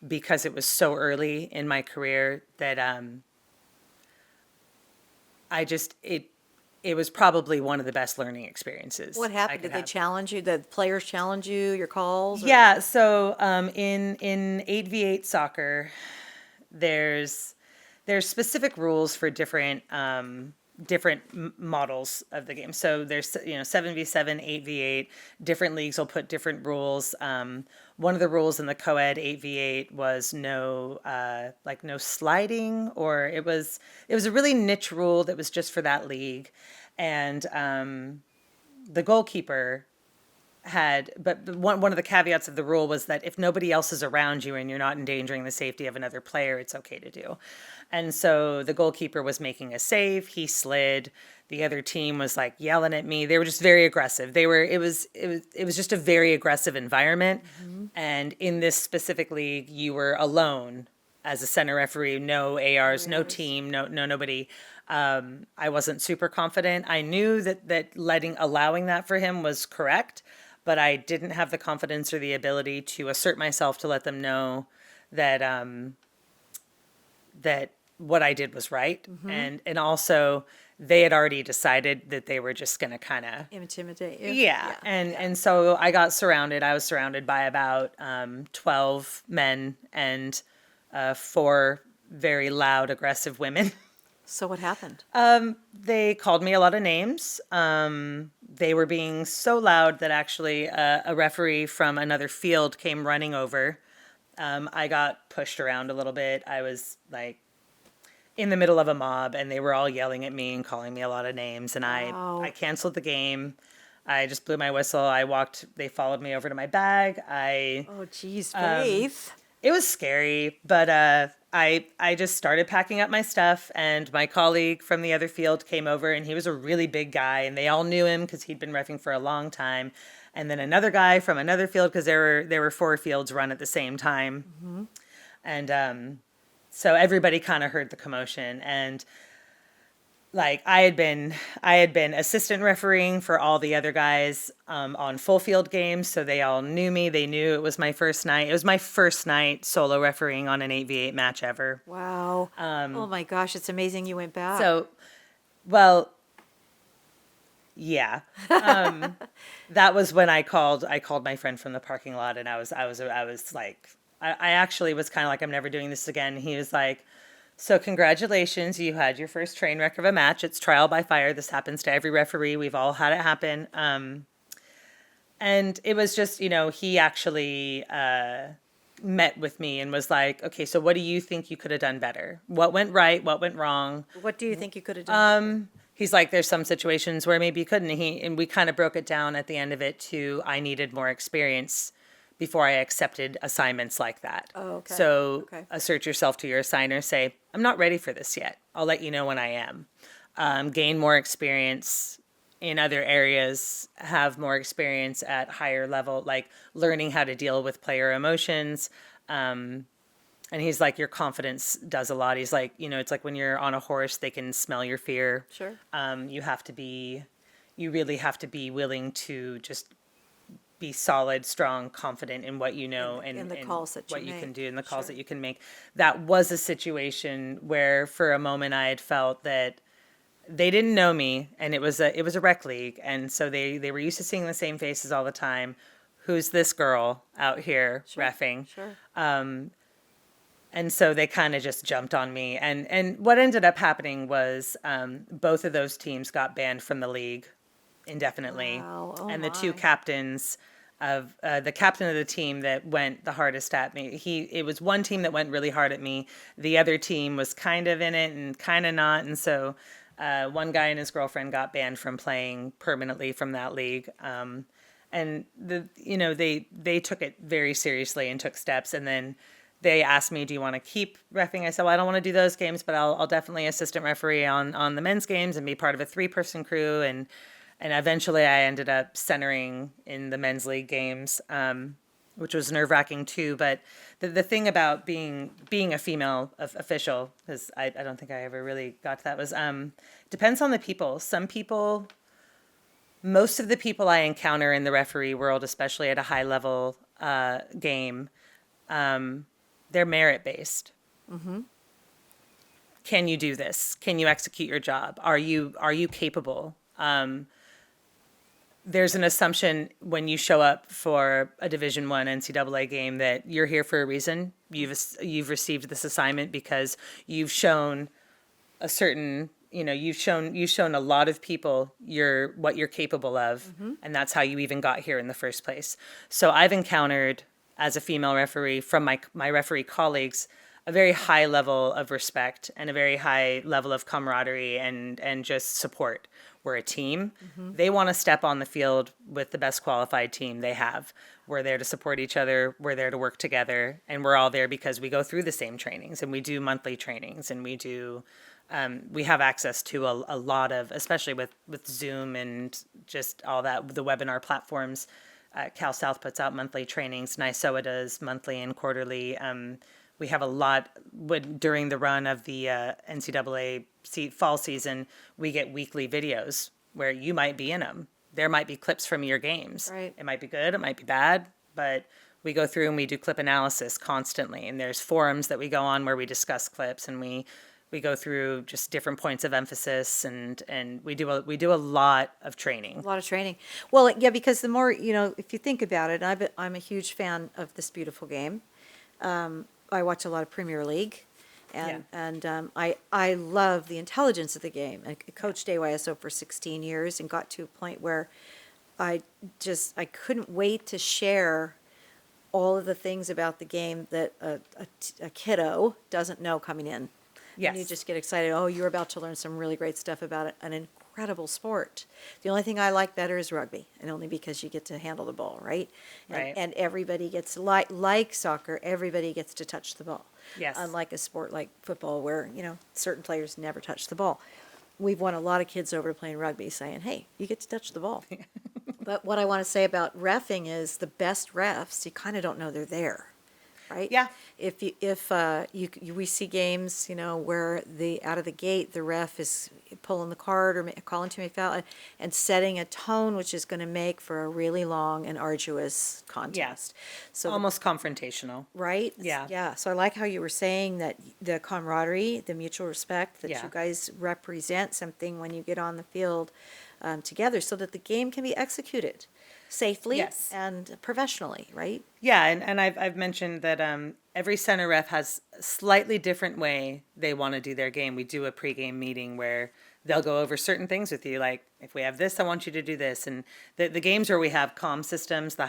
because it was so early in my career that it was probably one of the best learning experiences. What I happened? could Did they have. challenge you? The players challenge you, your calls? Or? Yeah, so in 8v8 soccer, there's specific rules for different models of the game. So there's 7v7, 8v8. Different leagues will put different rules. One of the rules in the co-ed 8v8 was no sliding, or it was a really niche rule that was just for that league, and the goalkeeper but one of the caveats of the rule was that if nobody else is around you and you're not endangering the safety of another player, it's okay to do. And so the goalkeeper was making a save, he slid, the other team was like yelling at me. They were just very aggressive. It was just a very aggressive environment. Mm-hmm. And in this specific league, you were alone as a center referee, no ARs, no team, nobody. I wasn't super confident. I knew that allowing that for him was correct, but I didn't have the confidence or the ability to assert myself to let them know that that what I did was right. Mm-hmm. And also they had already decided that they were just going to kind of intimidate you. Yeah. And so I got surrounded. I was surrounded by about 12 men and 4 very loud, aggressive women. So what happened? They called me a lot of names. They were being so loud that actually a referee from another field came running over. I got pushed around a little bit. I was like in the middle of a mob and they were all yelling at me and calling me a lot of names. And Wow. I canceled the game. I just blew my whistle. They followed me over to my bag. Oh, geez, Faith. It was scary, but I just started packing up my stuff, and my colleague from the other field came over, and he was a really big guy, and they all knew him because he'd been reffing for a long time. And then another guy from another field, because there were 4 fields run at the same time. Mm-hmm. And so everybody kind of heard the commotion, and like I had been assistant refereeing for all the other guys on full field games, so they all knew me. They knew it was my first night. It was my first night solo refereeing on an 8v8 match ever. Wow. Oh my gosh, it's amazing you went back. So, well, yeah. That was when I called my friend from the parking lot, and I was like, I actually was kind of like, I'm never doing this again. He was like, so congratulations, you had your first train wreck of a match. It's trial by fire. This happens to every referee. We've all had it happen. And it was just, he actually met with me and was like, okay, so what do you think you could have done better? What went right? What went wrong? What do you think you could have done? He's like, there's some situations where maybe you couldn't. And we kind of broke it down at the end of it to, I needed more experience before I accepted assignments like that. Oh, okay. So Okay. assert yourself to your assigner. Say, I'm not ready for this yet. I'll let you know when I am. Gain more experience in other areas, have more experience at higher level, like learning how to deal with player emotions. And he's like, your confidence does a lot. He's like, it's like when you're on a horse, they can smell your fear. Sure. You really have to be willing to just be solid, strong, confident in what you know In the and calls that you what you can make. do and the calls Sure. that you can make. That was a situation where for a moment I had felt that they didn't know me, and it was a rec league, and so they were used to seeing the same faces all the time. Who's this girl out here reffing? Sure. And so they kind of just jumped on me. And what ended up happening was both of those teams got banned from the league indefinitely. Wow. Oh, And the two my. captains of the captain of the team that went the hardest at me, it was one team that went really hard at me. The other team was kind of in it and kind of not. And so one guy and his girlfriend got banned from playing permanently from that league. And they took it very seriously and took steps. And then they asked me, do you want to keep reffing? I said, well, I don't want to do those games, but I'll definitely assistant referee on the men's games and be part of a 3-person crew. And eventually I ended up centering in the men's league games, which was nerve-wracking too. But the thing about being a female official, because I don't think I ever really got to that, was depends on the people. Most of the people I encounter in the referee world, especially at a high level game, they're merit-based. Can you do this? Can you execute your job? Are you capable? There's an assumption when you show up for a Division I NCAA game that you're here for a reason. You've received this assignment because you've shown a certain, you've shown a lot of people what you're capable of, and that's how you even got here in the first place. So I've encountered, as a female referee, from my referee colleagues, a very high level of respect and a very high level of camaraderie and just support. We're a team. They want to step on the field with the best qualified team they have. We're there to support each other. We're there to work together. And we're all there because we go through the same trainings, and we do monthly trainings, and we have access to a lot of, especially with Zoom and just all that, the webinar platforms. Cal South puts out monthly trainings. NYSOA does monthly and quarterly. We have a lot during the run of the NCAA fall season. We get weekly videos where you might be in them. There might be clips from your games. Right. It might be good, it might be bad, but we go through and we do clip analysis constantly. And there's forums that we go on where we discuss clips, and we go through just different points of emphasis, and we do a lot of training. A lot of training. Well, yeah, because the more, if you think about it, I'm a huge fan of this beautiful game. I watch a lot of Premier League, and I love the intelligence of the game. I coached AYSO for 16 years and got to a point where I couldn't wait to share all of the things about the game that a kiddo doesn't know coming in. Yes. And you just get excited. Oh, you're about to learn some really great stuff about an incredible sport. The only thing I like better is rugby, and only because you get to handle the ball, right? Right. And everybody gets, like soccer, everybody gets to touch the ball. Yes. Unlike a sport like football where, certain players never touch the ball. We've won a lot of kids over playing rugby saying, hey, you get to touch the ball. But what I want to say about reffing is the best refs, you kind of don't know they're there. Right? Yeah. If we see games, where out of the gate, the ref is pulling the card or calling to me foul and setting a tone which is going to make for a really long and arduous contest. So Almost confrontational. right? Yeah. Yeah. So I like how you were saying that the camaraderie, the mutual respect that Yeah. you guys represent something when you get on the field together, so that the game can be executed safely Yes. and professionally, right? Yeah, and I've mentioned that every center ref has a slightly different way they want to do their game. We do a pregame meeting where they'll go over certain things with you, like if we have this, I want you to do this. And the games where we have comm systems, the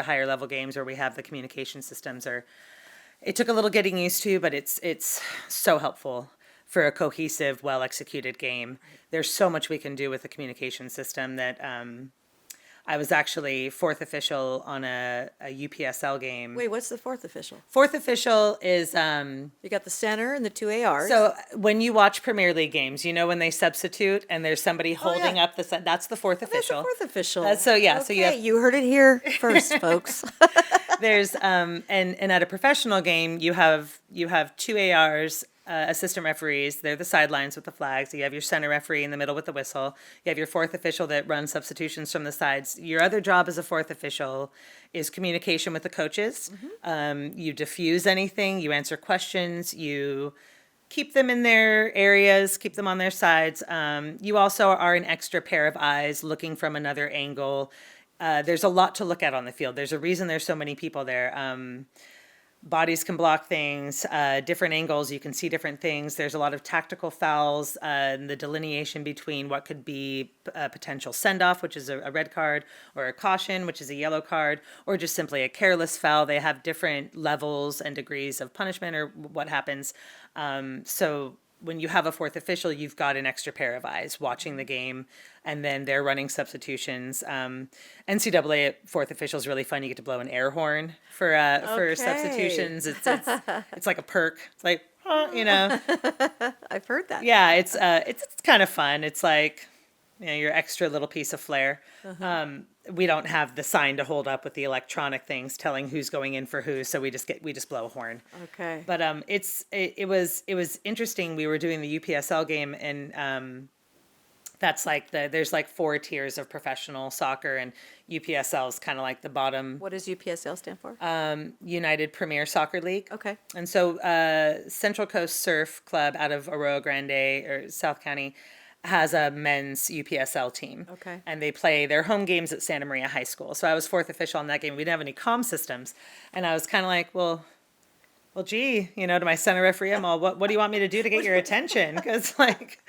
higher level games where we have the communication systems, it took a little getting used to, but it's so helpful. for a cohesive, well-executed game. There's so much we can do with the communication system that I was actually fourth official on a UPSL game. Wait, what's the fourth official? Fourth official is You got the center and the two ARs. so when you watch Premier League games, you know when they substitute and there's somebody holding yeah. up that's the fourth That's the official. fourth official. So yeah, so you Okay, have you heard it here first, folks. there's and at a professional game you have two ARs, assistant referees. They're the sidelines with the flags. You have your center referee in the middle with the whistle. You have your fourth official that runs substitutions from the sides. Your other job as a fourth official is communication with the coaches. You diffuse anything. You answer questions. You keep them in their areas, keep them on their sides. You also are an extra pair of eyes looking from another angle. There's a lot to look at on the field. There's a reason there's so many people there. Bodies can block things, different angles, you can see different things. There's a lot of tactical fouls, and the delineation between what could be a potential send-off, which is a red card, or a caution, which is a yellow card, or just simply a careless foul. They have different levels and degrees of punishment or what happens. So when you have a fourth official, you've got an extra pair of eyes watching the game, and then they're running substitutions. NCAA fourth official is really fun. You get to blow an air horn for Okay. substitutions. It's like a perk. It's like, you know, I've heard that. yeah. It's kind of fun. It's like, you know, your extra little piece of flair. We don't have the sign to hold up with the electronic things telling who's going in for who, so we just blow a horn. Okay. But it was interesting. We were doing the UPSL game, and that's like there's like 4 tiers of professional soccer, and UPSL is kind of like the bottom. What does UPSL stand for? United Premier Soccer League. Okay. And so Central Coast Surf Club out of Arroyo Grande or South County has a men's UPSL team. Okay. And they play their home games at Santa Maria High School. So I was fourth official on that game. We didn't have any comm systems. And I was kind of like, well, gee, you know, to my center referee, I'm all, what do you want me to do to get your attention? Because, like,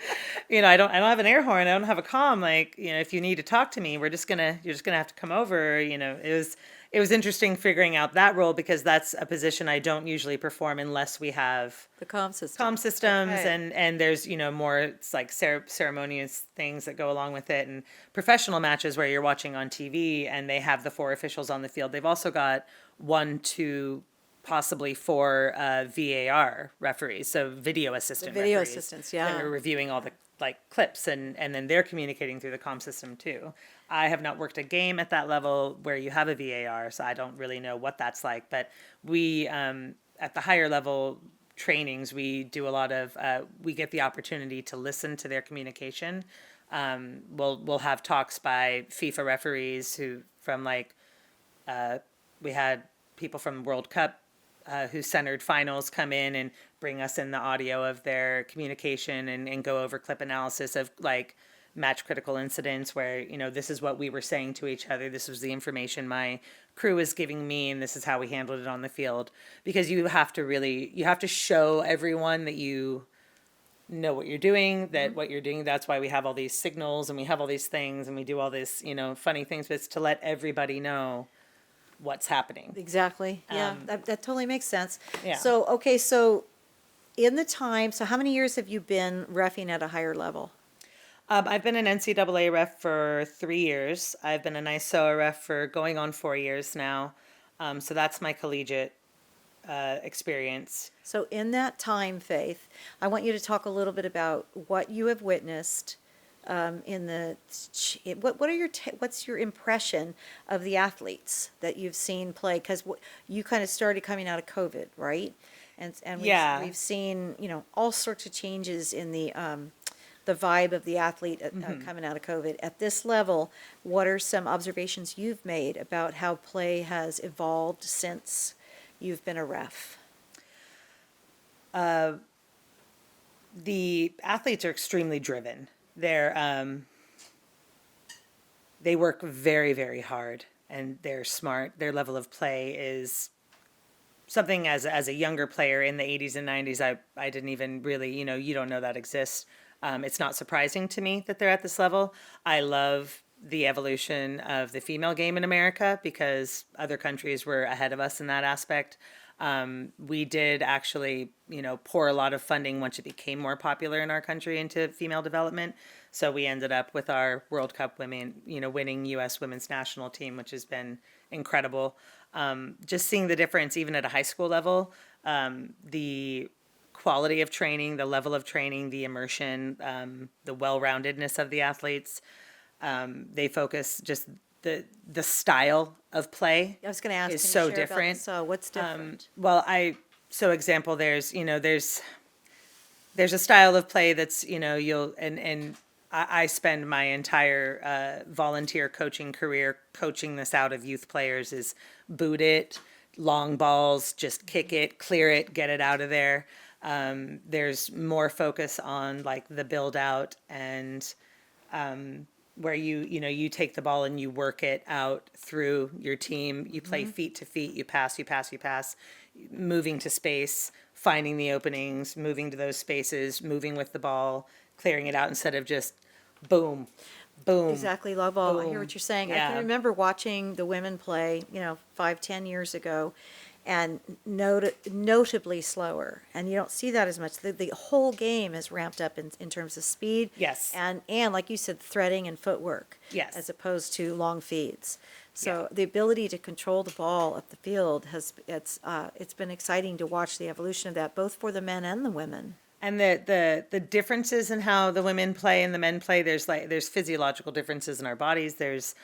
you know, I don't have an air horn. I don't have a comm. Like, you know, if you need to talk to me, you're just gonna have to come over. You know, it was interesting figuring out that role, because that's a position I don't usually perform unless we have The comm system. comm systems, Okay. and there's, you know, more, it's like ceremonious things that go along with it, and professional matches where you're watching on TV and they have the 4 officials on the field. They've also got 1, 2, possibly 4 VAR referees, so video assistant video referees assistants, yeah. that are reviewing all the like clips, and then they're communicating through the comm system too. I have not worked a game at that level where you have a VAR, so I don't really know what that's like. But we, at the higher level trainings, we do a lot of, we get the opportunity to listen to their communication. We'll have talks by FIFA referees who from like, we had people from World Cup who centered finals come in and bring us in the audio of their communication, and go over clip analysis of like match critical incidents where, you know, this is what we were saying to each other. This was the information my crew was giving me, and this is how we handled it on the field. Because you have to show everyone that you know what you're doing, that what you're doing, that's why we have all these signals and we have all these things and we do all this, you know, funny things, but it's to let everybody know what's happening. Exactly. Yeah, that totally makes sense. Yeah. So, okay, so so how many years have you been reffing at a higher level? I've been an NCAA ref for 3 years. I've been an ISOA ref for going on 4 years now. So that's my collegiate experience. So in that time, Faith, I want you to talk a little bit about what you have witnessed what's your impression of the athletes that you've seen play? Because you kind of started coming out of COVID, right? And Yeah. we've seen, you know, all sorts of changes in the vibe of the athlete coming out of COVID. At this level, what are some observations you've made about how play has evolved since you've been a ref? The athletes are extremely driven. They work very, very hard, and they're smart. Their level of play is something as a younger player in the 80s and 90s, I didn't even really, you know, you don't know that exists. It's not surprising to me that they're at this level. I love the evolution of the female game in America because other countries were ahead of us in that aspect. We did actually, pour a lot of funding once it became more popular in our country into female development. So we ended up with our World Cup women, winning U.S. women's national team, which has been incredible. Just seeing the difference, even at a high school level, the quality of training, the level of training, the immersion, the well-roundedness of the athletes. They focus just the style of play I was going to ask, is can you so share about different. so what's different? Well, so example, there's a style of play that's, and I spend my entire volunteer coaching career coaching this out of youth players is boot it, long balls, just kick it, clear it, get it out of there. There's more focus on like the build out and where you take the ball and you work it out through your team. You play feet to feet, you pass, moving to space, finding the openings, moving to those spaces, moving with the ball, clearing it out instead of just boom, boom. Exactly, love all. I hear boom. what you're saying. I Yeah. can remember watching the women play, 5, 10 years ago, and notably slower. And you don't see that as much. The whole game is ramped up in terms of speed. Yes. And like you said, threading and footwork. Yes. As opposed to long feeds. So Yeah. the ability to control the ball up the field it's been exciting to watch the evolution of that, both for the men and the women. And the differences in how the women play and the men play, there's physiological differences in our bodies. There's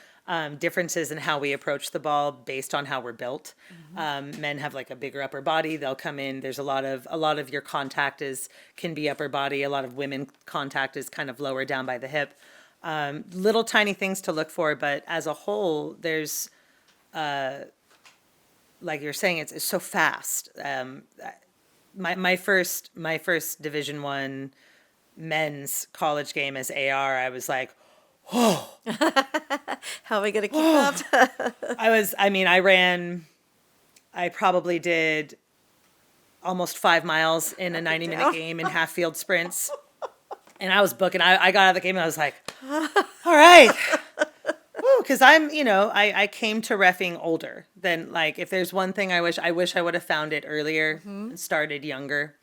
differences in how we approach the ball based on how we're built. Men have like a bigger upper body. They'll come in. There's a lot of your contact can be upper body. A lot of women contact is kind of lower down by the hip. Little tiny things to look for, but as a whole, there's like you're saying, it's so fast. My first Division I men's college game as AR, I was like, How are we going to keep up? I probably did almost 5 miles in a 90-minute down. game in half field sprints. And I was booking. I got out of the game and I was like, all right. Because I came to reffing older than, like, if there's one thing I wish I would have found it earlier and started younger.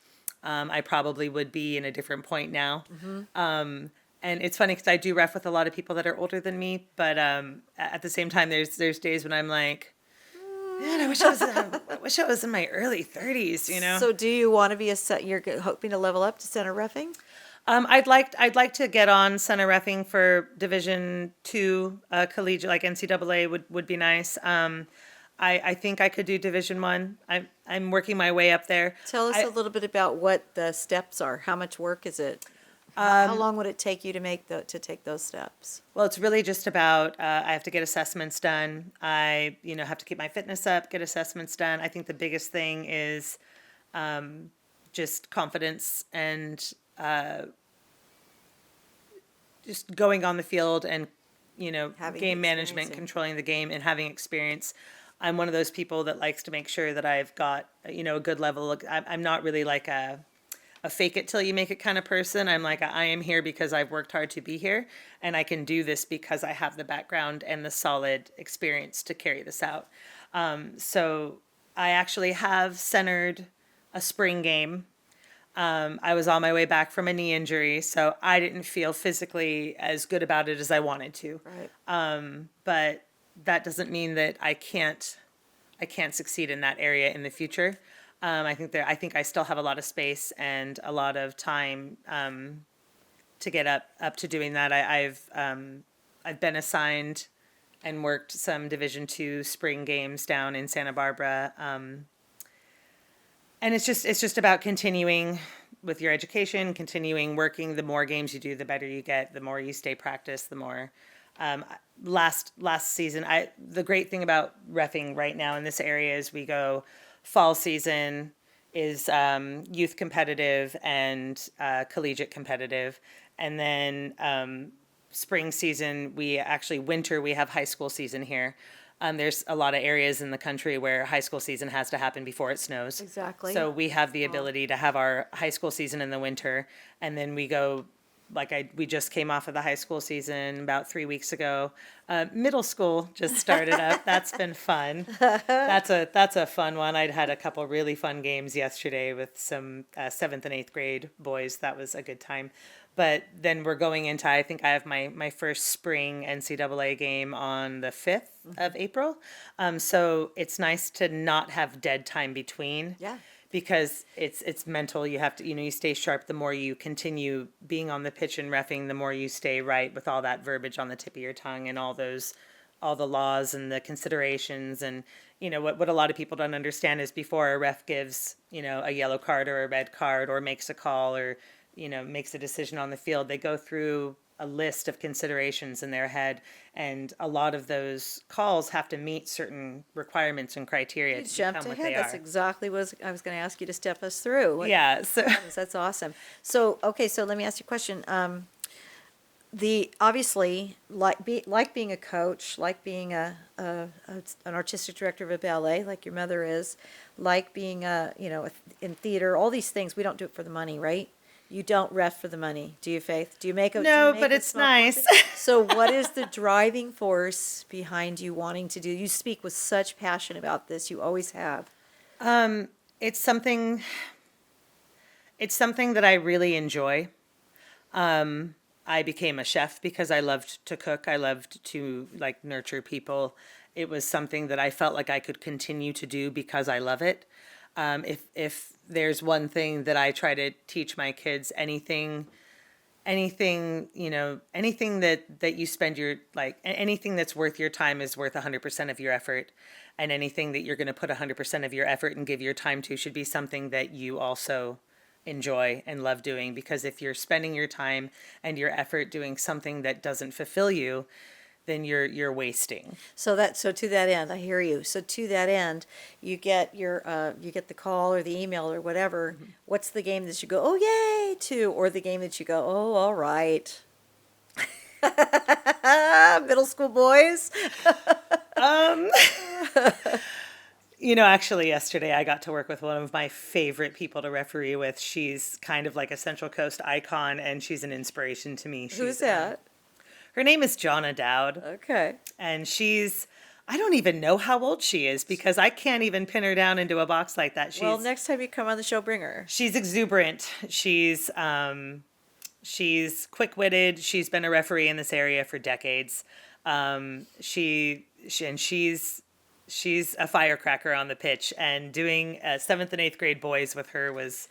I probably would be in a different point now. And it's funny because I do ref with a lot of people that are older than me, but at the same time, there's days when I'm like, man, I wish I was in my early 30s. So do you want to be you're hoping to level up to center reffing? I'd like to get on center reffing for Division II collegiate, like NCAA would be nice. I think I could do Division I. I'm working my way up there. Tell us a little bit about what the steps are. How much work is it? How long would it take you to take those steps? Well, it's really just about I have to get assessments done. I have to keep my fitness up, get assessments done. I think the biggest thing is just confidence and just going on the field and Having game management, experiencing. controlling the game, and having experience. I'm one of those people that likes to make sure that I've got a good level. I'm not really like a fake it till you make it kind of person. I'm like, I am here because I've worked hard to be here, and I can do this because I have the background and the solid experience to carry this out. So I actually have centered a spring game. I was on my way back from a knee injury, so I didn't feel physically as good about it as I wanted to. Right. But that doesn't mean that I can't succeed in that area in the future. I think I still have a lot of space and a lot of time to get up to doing that. I've been assigned and worked some Division II spring games down in Santa Barbara. And it's just about continuing with your education, continuing working. The more games you do, the better you get. The more you stay practiced, the more. Last season, the great thing about reffing right now in this area is we go fall season is youth competitive and collegiate competitive, and then spring season winter we have high school season here. There's a lot of areas in the country where high school season has to happen before it snows. Exactly. So we have the ability to have our high school season in the winter, and then we go we just came off of the high school season about 3 weeks ago. Middle school just started up. That's been fun. That's a fun one. I'd had a couple really fun games yesterday with some 7th and 8th grade boys. That was a good time. But then we're going into, I think I have my first spring NCAA game on the 5th of April. So it's nice to not have dead time between. Yeah. Because it's mental. You have to, you stay sharp. The more you continue being on the pitch and reffing, the more you stay right with all that verbiage on the tip of your tongue and all the laws and the considerations. And, what a lot of people don't understand is before a ref gives, a yellow card or a red card or makes a call or, makes a decision on the field, they go through a list of considerations in their head, and a lot of those calls have to meet certain requirements and criteria You to jumped become what ahead. they That's are. exactly what I was going to ask you to step us through. Yeah, so That's awesome. So, okay, so let me ask you a question. Obviously, like being a coach, like being an artistic director of a ballet, like your mother is, like being in theater, all these things, we don't do it for the money, right? You don't ref for the money, do you, Faith? Do you make a no, do you but make a it's small nice. profit? So what is the driving force behind you wanting to do? You speak with such passion about this. You always have. It's something that I really enjoy. I became a chef because I loved to cook. I loved to nurture people. It was something that I felt like I could continue to do because I love it. If there's one thing that I try to teach my kids, anything anything that you spend anything that's worth your time is worth 100% of your effort, and anything that you're going to put 100% of your effort and give your time to should be something that you also enjoy and love doing. Because if you're spending your time and your effort doing something that doesn't fulfill you, then you're wasting. So to that end, I hear you. So to that end, you get the call or the email or whatever. Mm-hmm. What's the game that you go, oh yay, to, or the game that you go, oh, all right. Middle school boys. Actually yesterday I got to work with one of my favorite people to referee with. She's kind of like a Central Coast icon, and she's an inspiration to me. Who's that? Her name is Jonna Dowd. Okay. And I don't even know how old she is because I can't even pin her down into a box like that. Well, next time you come on the show, bring her. She's exuberant. She's quick-witted. She's been a referee in this area for decades. She's a firecracker on the pitch, and doing 7th and 8th grade boys with her was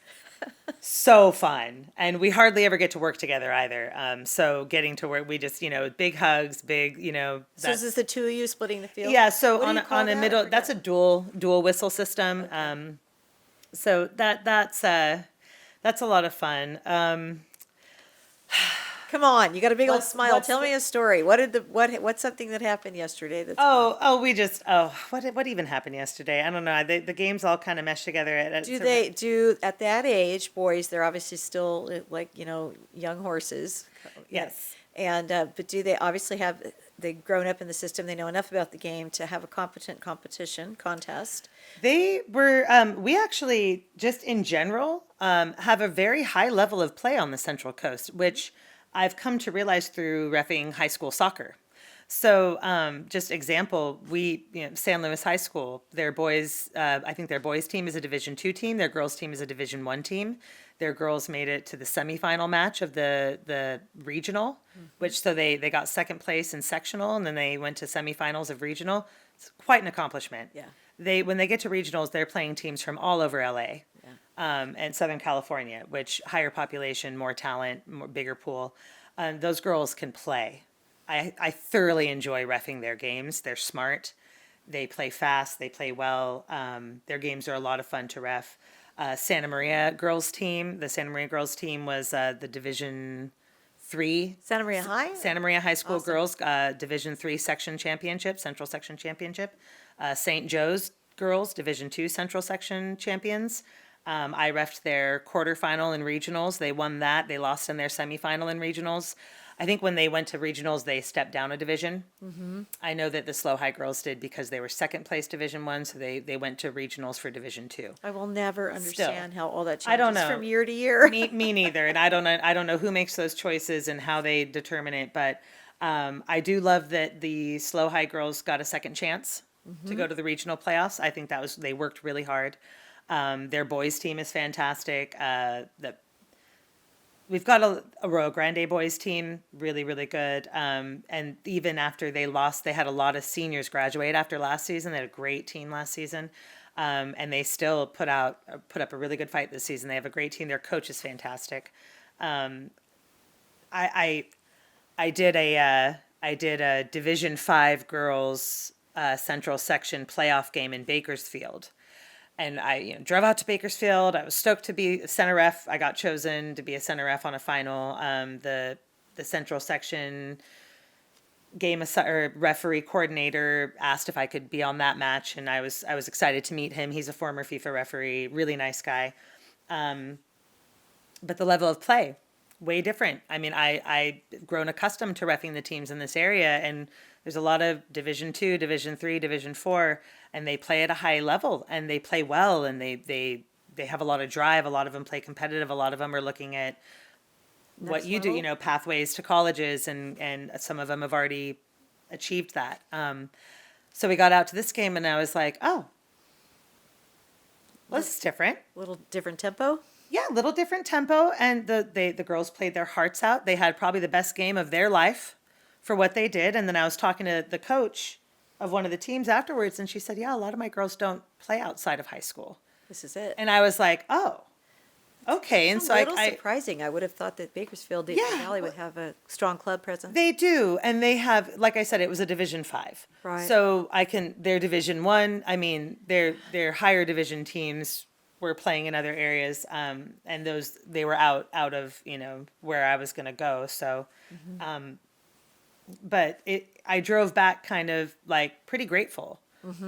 so fun. And we hardly ever get to work together either. So getting to work, we just, big hugs, So is this the two of you splitting the field? Yeah, so What do you call on a that? I middle, forgot. that's a dual whistle system. Okay. So that's a lot of fun. Come on, you got a big old What's- smile. what's Tell the- me a story. What's something that happened yesterday that's What even happened yesterday? I don't know. The games all kind of mesh together. do at that age, boys, they're obviously still young horses. Yes. And but do they obviously they've grown up in the system, they know enough about the game to have a competent contest. They were, we actually, just in general, have a very high level of play on the Central Coast, which I've come to realize through reffing high school soccer. So, just example, San Luis High School, their boys, I think their boys team is a Division II team, their girls team is a Division I team. Their girls made it to the semifinal match of the regional, so they got second place in sectional, and then they went to semifinals of regional. It's quite an accomplishment. Yeah. When they get to regionals, they're playing teams from all over LA. And Southern California, which higher population, more talent, bigger pool. Those girls can play. I thoroughly enjoy reffing their games. They're smart. They play fast. They play well. Their games are a lot of fun to ref. The Santa Maria girls team was the Division III. Santa Maria High? Santa Maria High School Awesome. girls Division III section championship, Central section championship. St. Joe's girls Division II Central section champions. I reffed their quarterfinal in regionals. They won that. They lost in their semifinal in regionals. I think when they went to regionals, they stepped down a division. I know that the Slow High girls did because they were second place Division 1, so they went to regionals for Division 2. I will never understand how all that I don't changes know. from year to year. Me neither, and I don't know who makes those choices and how they determine it, but I do love that the Slow High girls got a second chance to go to the regional playoffs. I think they worked really hard. Their boys team is fantastic. We've got a Rio Grande boys team, really, really good. And even after they lost, they had a lot of seniors graduate after last season. They had a great team last season. And they still put up a really good fight this season. They have a great team. Their coach is fantastic. I did a Division 5 girls Central Section playoff game in Bakersfield. And I drove out to Bakersfield. I was stoked to be center ref. I got chosen to be a center ref on a final. The Central Section game or referee coordinator asked if I could be on that match, and I was excited to meet him. He's a former FIFA referee, really nice guy. But the level of play, way different. I mean, I've grown accustomed to reffing the teams in this area, and there's a lot of Division 2, Division 3, Division 4, and they play at a high level, and they play well, and they have a lot of drive. A lot of them play competitive. A lot of them are looking at what you do, pathways to colleges, and some of them have already achieved that. So we got out to this game, and I was like, oh, well, this is different. A little different tempo. Yeah, a little different tempo, and the girls played their hearts out. They had probably the best game of their life for what they did. And then I was talking to the coach of one of the teams afterwards, and she said, yeah, a lot of my girls don't play outside of high school. This is it. And I was like, oh, okay. And so a little surprising. I would have thought that Bakersfield Valley would have a strong club presence. They do, and they have, like I said, it was a Division 5. Right. So they're Division 1. I mean, their higher division teams were playing in other areas, and they were out of where I was going to go. So, but I drove back kind of like pretty grateful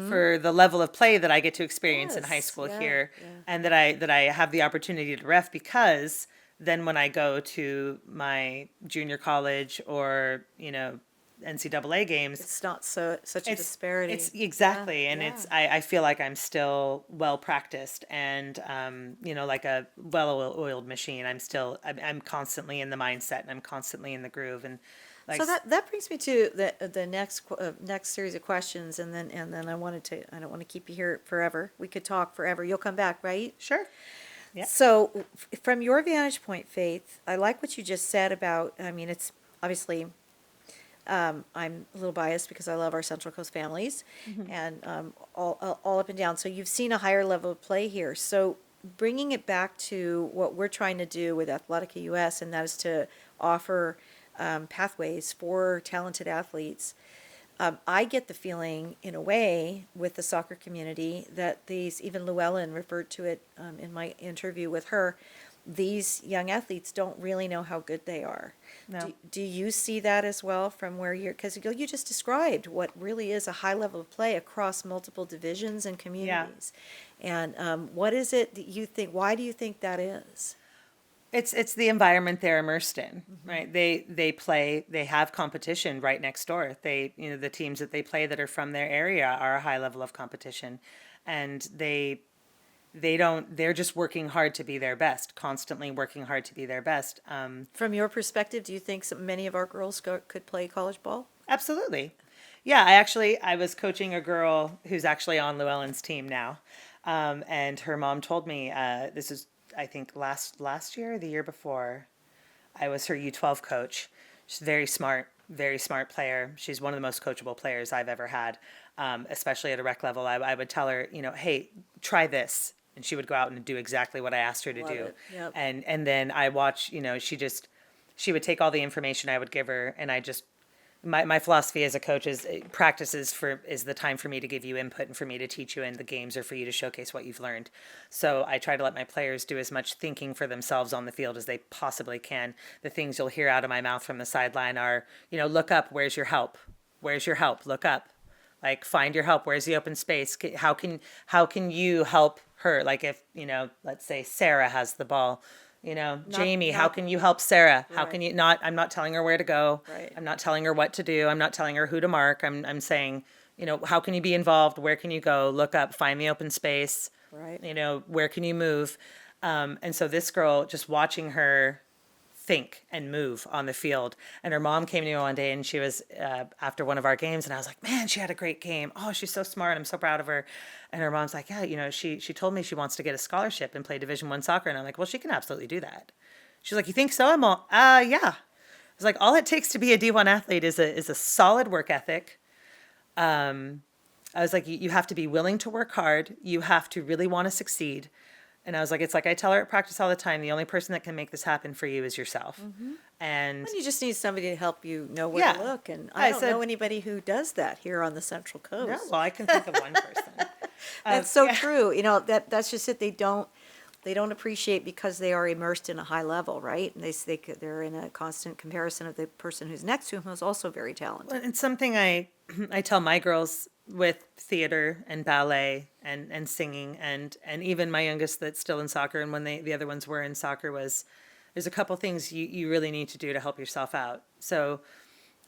for the level of play that I get to experience in high school here, and that I have the opportunity to ref, because then when I go to my junior college or NCAA games, it's not such a disparity. It's exactly, and I feel like I'm still well practiced and like a well-oiled machine. I'm constantly in the mindset, and I'm constantly in the groove, and so that brings me to the next series of questions, and then I don't want to keep you here forever. We could talk forever. You'll come back, right? Sure. Yeah. So from your vantage point, Faith, I like what you just said about. I mean, it's obviously. I'm a little biased because I love our Central Coast families, and all up and down. So you've seen a higher level of play here. So bringing it back to what we're trying to do with Athletica US, and that is to offer pathways for talented athletes. I get the feeling, in a way, with the soccer community that even Llewellyn referred to it in my interview with her, these young athletes don't really know how good they are. No. Do you see that as well from where because you just described what really is a high level of play across multiple divisions and communities. Yeah. And what is it that you think, why do you think that is? It's the environment they're immersed in, right? They have competition right next door. The teams that they play that are from their area are a high level of competition, and they're just working hard to be their best, constantly working hard to be their best. From your perspective, do you think many of our girls could play college ball? Absolutely. Yeah, I was coaching a girl who's actually on Llewellyn's team now. And her mom told me, this is, I think last year or the year before, I was her U12 coach. She's very smart player. She's one of the most coachable players I've ever had, especially at a rec level. I would tell her, hey, try this. And she would go out and do exactly what I asked her to do. Yep. And then I watch, she would take all the information I would give her, and my philosophy as a coach is practice is the time for me to give you input and for me to teach you, and the games are for you to showcase what you've learned. So I try to let my players do as much thinking for themselves on the field as they possibly can. The things you'll hear out of my mouth from the sideline are, look up, where's your help? Where's your help? Look up. Like, find your help. Where's the open space? How can you help her? Like, if, let's say Sarah has the ball, Jamie, how not- can you help Sarah? How can Right. you not? I'm not telling her where to go. Right. I'm not telling her what to do. I'm not telling her who to mark. I'm saying, how can you be involved? Where can you go? Look up, find the open space. Right. Where can you move? And so this girl, just watching her think and move on the field. And her mom came to me one day and she was after one of our games and I was like, man, she had a great game. Oh, she's so smart. I'm so proud of her. And her mom's like, yeah, she told me she wants to get a scholarship and play Division I soccer. And I'm like, well, she can absolutely do that. She's like, you think so? I'm all, yeah. It's like, all it takes to be a D1 athlete is a solid work ethic. I was like, you have to be willing to work hard. You have to really want to succeed. And I was like, it's like I tell her at practice all the time, the only person that can make this happen for you is yourself. And And you just need somebody to help you know where Yeah. to look. And I I don't said- know anybody who does that here on the Central Coast. yeah, well, I can think of one person. That's so true. That's just it. They don't appreciate because they are immersed in a high level, right? And they're in a constant comparison of the person who's next to them who's also very talented. It's something I tell my girls with theater and ballet and singing and even my youngest that's still in soccer and when the other ones were in soccer was there's a couple things you really need to do to help yourself out. So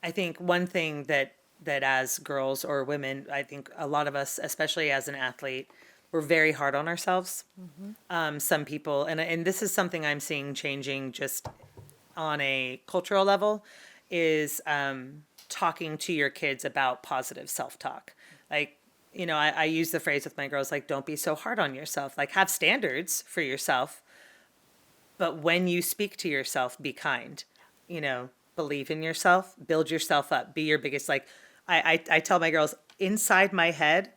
I think one thing that as girls or women, I think a lot of us, especially as an athlete, we're very hard on ourselves. Some people, and this is something I'm seeing changing just on a cultural level, is talking to your kids about positive self-talk. Like, I use the phrase with my girls, like, don't be so hard on yourself. Like, have standards for yourself, but when you speak to yourself, be kind. Believe in yourself, build yourself up, be your biggest, like, I tell my girls, inside my head,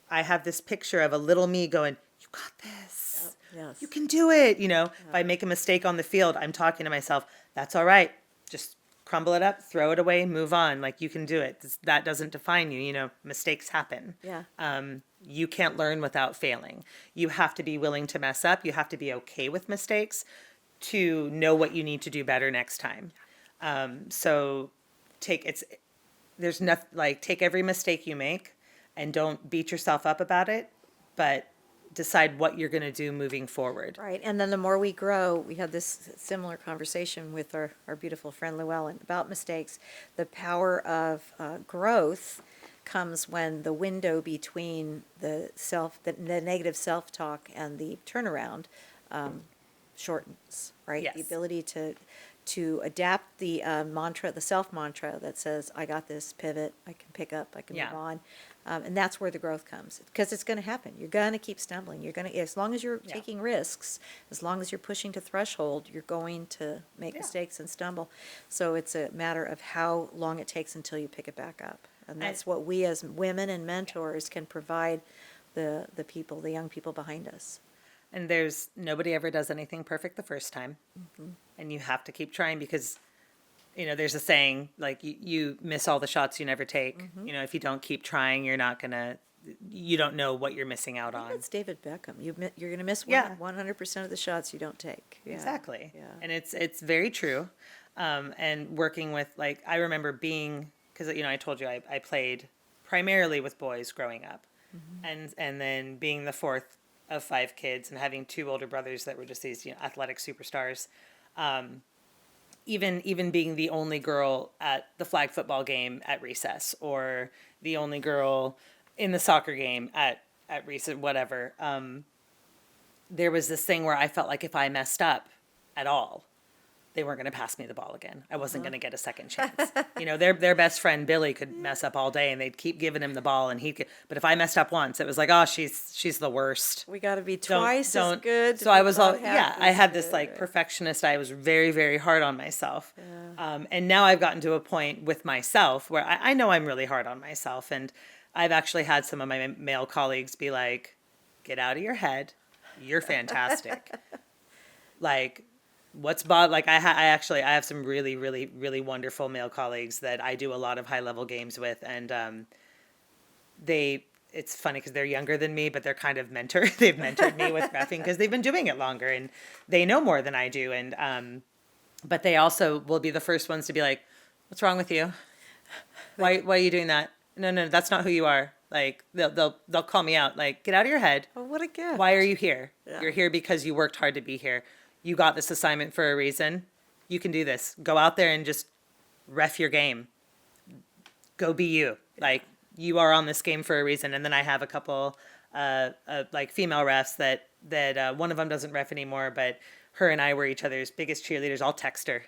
I have this picture of a little me going, you got this. Yes. You can do it. If I make a mistake on the field, I'm talking to myself, that's all right. Just crumble it up, throw it away, move on. Like, you can do it. That doesn't define you. Mistakes happen. Yeah. You can't learn without failing. You have to be willing to mess up. You have to be okay with mistakes to know what you need to do better next time. So there's nothing like take every mistake you make and don't beat yourself up about it, but decide what you're going to do moving forward. Right, and then the more we grow, we had this similar conversation with our beautiful friend Llewellyn about mistakes. The power of growth comes when the window between the negative self-talk and the turnaround shortens, right? Yes. The ability to adapt the mantra, the self-mantra that says, I got this, pivot, I can pick up, I can Yeah. move on. And that's where the growth comes, because it's going to happen. You're going to keep stumbling. As long as you're Yeah. taking risks, as long as you're pushing to threshold, you're going to make Yeah. mistakes and stumble. So it's a matter of how long it takes until you pick it back up. And that's what we as women and mentors can provide the people, the young people behind us. And nobody ever does anything perfect the first time. And you have to keep trying because, there's a saying, like, you miss all the shots you never take. If you don't keep trying, you don't know what you're missing out on. That's David Beckham. You're going to miss Yeah. 100% of the shots you don't take. Yeah. Exactly. Yeah. And it's very true. And working with, like, I remember being, because, I told you I played primarily with boys growing up. And then being the fourth of 5 kids and having 2 older brothers that were just these athletic superstars. Even being the only girl at the flag football game at recess or the only girl in the soccer game at recess, whatever. There was this thing where I felt like if I messed up at all, they weren't going to pass me the ball again. I wasn't going to get a second chance. Their best friend Billy could mess up all day and they'd keep giving him the ball and but if I messed up once, it was like, oh, she's the worst. We got to be Don't- twice as don't- good. So I was all, about half I as had this good, like right? perfectionist. I was very, very hard on myself. And now I've gotten to a point with myself where I know I'm really hard on myself. And I've actually had some of my male colleagues be like, get out of your head. You're fantastic. Like, like I have some really, really, really wonderful male colleagues that I do a lot of high level games with. And it's funny because they're younger than me, but they're kind of they've mentored me with reffing because they've been doing it longer and they know more than I do. And, but they also will be the first ones to be like, what's wrong with you? Why are you doing that? No, that's not who you are. Like they'll call me out, like, get out of your head. Oh, what a gift. Why are you here? Yeah. You're here because you worked hard to be here. you got this assignment for a reason. You can do this. Go out there and just ref your game. Go be you. Like, you are on this game for a reason. And then I have a couple like female refs that one of them doesn't ref anymore, but her and I were each other's biggest cheerleaders. I'll text her.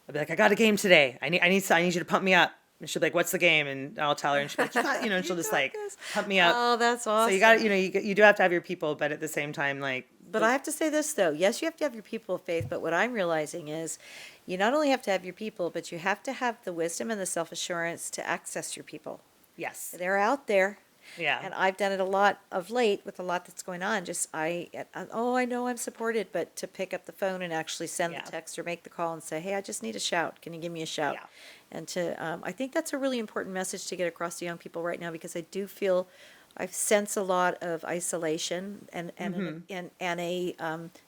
I'll be like, I got a game today. I need you to pump me up. And she'll be like, what's the game? And I'll tell her, and she'll be like, and she'll just like pump me up. Oh, that's awesome. So you got, you do have to have your people, but at the same time, like. But I have to say this, though. Yes, you have to have your people, Faith, but what I'm realizing is you not only have to have your people, but you have to have the wisdom and the self-assurance to access your people. Yes. They're out there. Yeah. And I've done it a lot of late with a lot that's going on. I know I'm supported, but to pick up the phone and actually send the text or make the call and say, hey, I just need a shout. Can you give me a shout? Yeah. And I think that's a really important message to get across to young people right now, because I do feel I sense a lot of isolation and a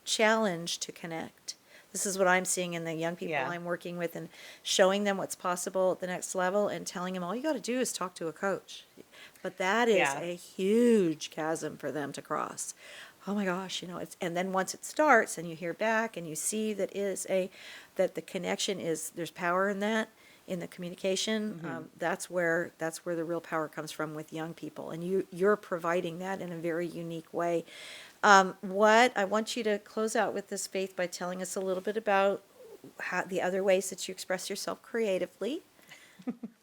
challenge to connect. This is what I'm seeing in the young people I'm working with, and showing them what's possible at the next level and telling them all you got to do is talk to a coach. But that is a huge chasm for them to cross. Oh my gosh, and then once it starts and you hear back and you see that the connection is, there's power in that, in the communication, that's where the real power comes from with young people, and you're providing that in a very unique way. What I want you to close out with this, Faith, by telling us a little bit about the other ways that you express yourself creatively,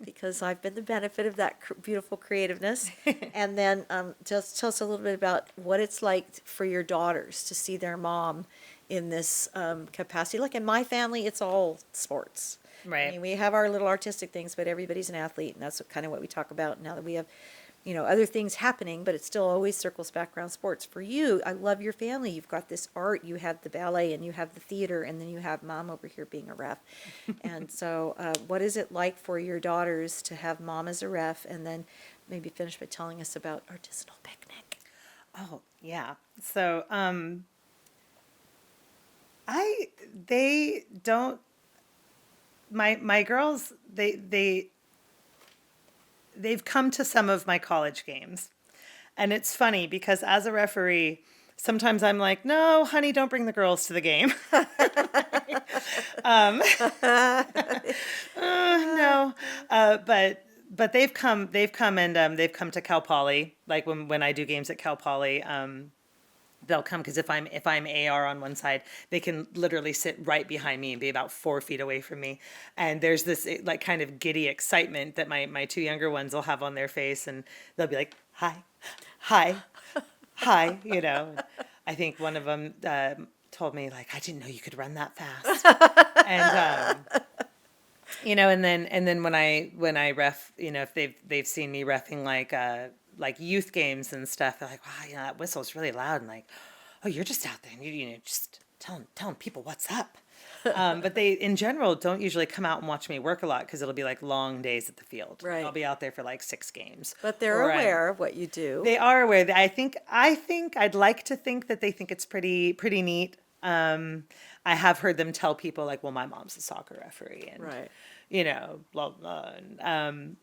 because I've been the benefit of that beautiful creativeness, and then just tell us a little bit about what it's like for your daughters to see their mom in this capacity. Like in my family, it's all sports. Right. I mean, we have our little artistic things, but everybody's an athlete, and that's kind of what we talk about now that we have, other things happening, but it still always circles back around sports. For you, I love your family. You've got this art, you have the ballet, and you have the theater, and then you have mom over here being a ref. And so what is it like for your daughters to have mom as a ref, and then maybe finish by telling us about artisanal picnic? Oh, yeah. So, they don't, my girls, they've come to some of my college games. And it's funny because as a referee, sometimes I'm like, no, honey, don't bring the girls to the game. No. But they've come and they've come to Cal Poly. Like when I do games at Cal Poly, they'll come because if I'm AR on one side, they can literally sit right behind me and be about 4 feet away from me. And there's this like kind of giddy excitement that my two younger ones will have on their face, and they'll be like, hi, hi, hi, I think one of them told me, like, I didn't know you could run that fast. And and then when I ref, if they've seen me reffing like youth games and stuff, they're like, wow, that whistle's really loud, and like, oh, you're just out there and you just telling people what's up. But they in general don't usually come out and watch me work a lot because it'll be like long days at the field. Right. I'll be out there for like 6 games. But they're aware of what you do. They are aware. I think I'd like to think that they think it's pretty neat. I have heard them tell people like, well, my mom's a soccer referee, and Right. Blah blah. And,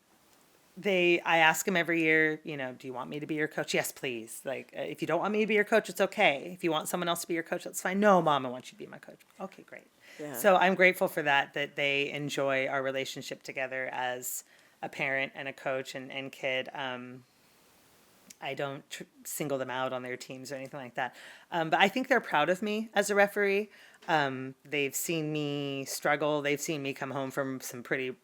I ask them every year, do you want me to be your coach? Yes, please. Like, if you don't want me to be your coach, it's okay. If you want someone else to be your coach, that's fine. No, Mom, I want you to be my coach. Okay, great. Yeah. So I'm grateful for that they enjoy our relationship together as a parent and a coach and kid. I don't single them out on their teams or anything like that. But I think they're proud of me as a referee. They've seen me struggle. They've seen me come home from some pretty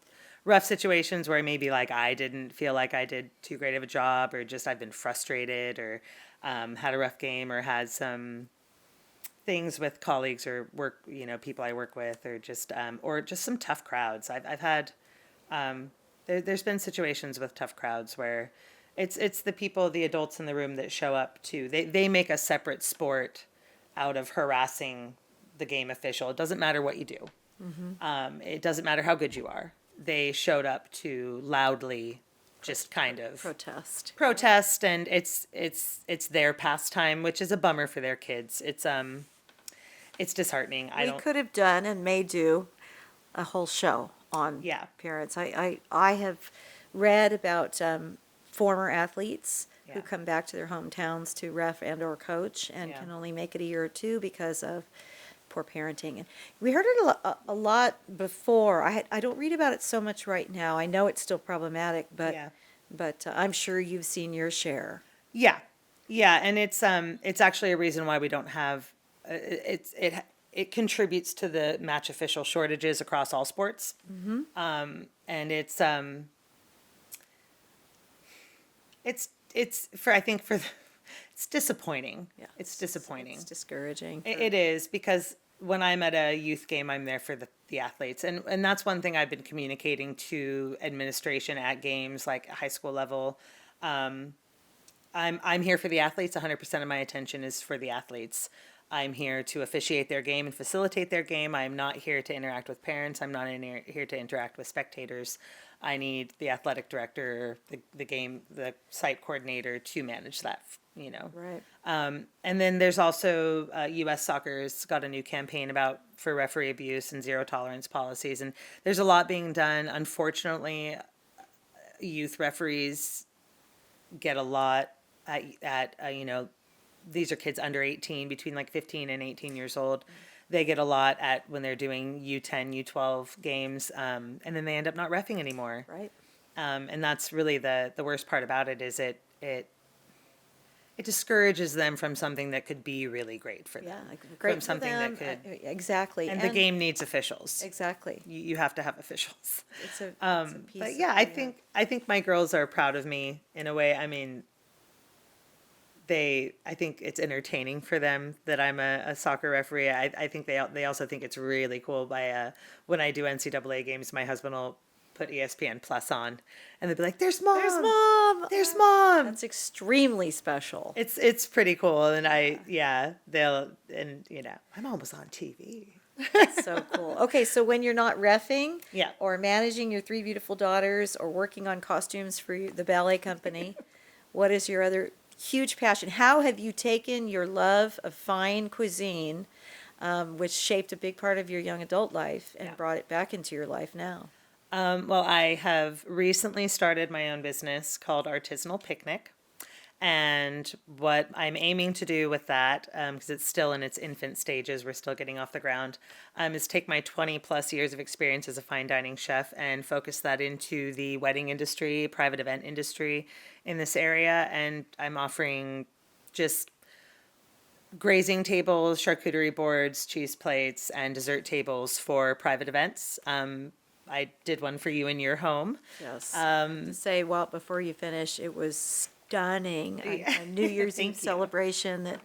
rough situations where maybe like I didn't feel like I did too great of a job, or just I've been frustrated, or had a rough game, or had some things with colleagues or work, people I work with, or just some tough crowds. I've had, there's been situations with tough crowds where it's the people, the adults in the room that show up too. They make a separate sport out of harassing the game official. It doesn't matter what you do. Mm-hmm. It doesn't matter how good you are. They showed up to loudly just kind of protest, and it's their pastime, which is a bummer for their kids. It's disheartening. We could have done and may do a whole show on parents. I have read about former athletes who come back to their hometowns to ref and or coach and can only make it a year or two because of before parenting. And we heard it a lot before. I don't read about it so much right now. I know it's still problematic, but Yeah. I'm sure you've seen your share. Yeah, yeah, and it's actually a reason why we don't have it contributes to the match official shortages across all sports. And it's for I think for it's disappointing. Yeah, It's disappointing. It's discouraging. It is because when I'm at a youth game, I'm there for the athletes, and that's one thing I've been communicating to administration at games like high school level. I'm here for the athletes. 100% of my attention is for the athletes. I'm here to officiate their game and facilitate their game. I'm not here to interact with parents. I'm not here to interact with spectators. I need the athletic director, the site coordinator to manage that, you know. Right. And then there's also U.S. Soccer's got a new campaign for referee abuse and zero tolerance policies, and there's a lot being done. Unfortunately, youth referees get a lot at you know, these are kids under 18, between like 15 and 18 years old. They get a lot at when they're doing U10, U12 games, and then they end up not reffing anymore. Right. And that's really the worst part about it is it discourages them from something that could be really great for them. Yeah, like, great From for something them. that could, Exactly. and the game needs officials. Exactly. You have to have officials. It's a piece But of yeah, I think my girls are proud of me in a way. I mean, I think it's entertaining for them that I'm a soccer referee. I think they also think it's really cool when I do NCAA games, my husband will put ESPN Plus on and they'll be like, "There's mom. There's mom. There's mom." That's extremely special. It's pretty cool. And you know, my mom was on TV. So cool. Okay, so when you're not reffing, Yeah. or managing your three beautiful daughters, or working on costumes for the ballet company, what is your other huge passion? How have you taken your love of fine cuisine, which shaped a big part of your young adult life, and Yeah. brought it back into your life now? Well, I have recently started my own business called Artisanal Picnic. And what I'm aiming to do with that, because it's still in its infant stages, we're still getting off the ground, is take my 20 plus years of experience as a fine dining chef and focus that into the wedding industry, private event industry in this area. And I'm offering just grazing tables, charcuterie boards, cheese plates, and dessert tables for private events. I did one for you in your home. Yes. To say, well, before you finish, it was stunning. A New Year's Thank Eve you. celebration that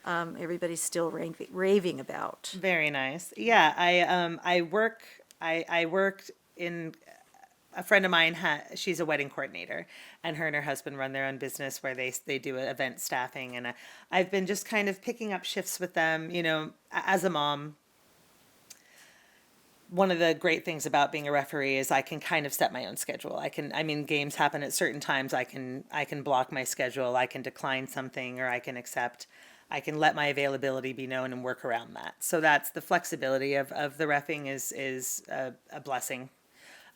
everybody's still raving about. Very nice. Yeah, I worked in a friend of mine. She's a wedding coordinator, and her husband run their own business where they do event staffing, and I've been just kind of picking up shifts with them. You know, as a mom. One of the great things about being a referee is I can kind of set my own schedule. I mean, games happen at certain times. I can block my schedule. I can decline something or I can accept. I can let my availability be known and work around that. So that's the flexibility of the reffing is a blessing.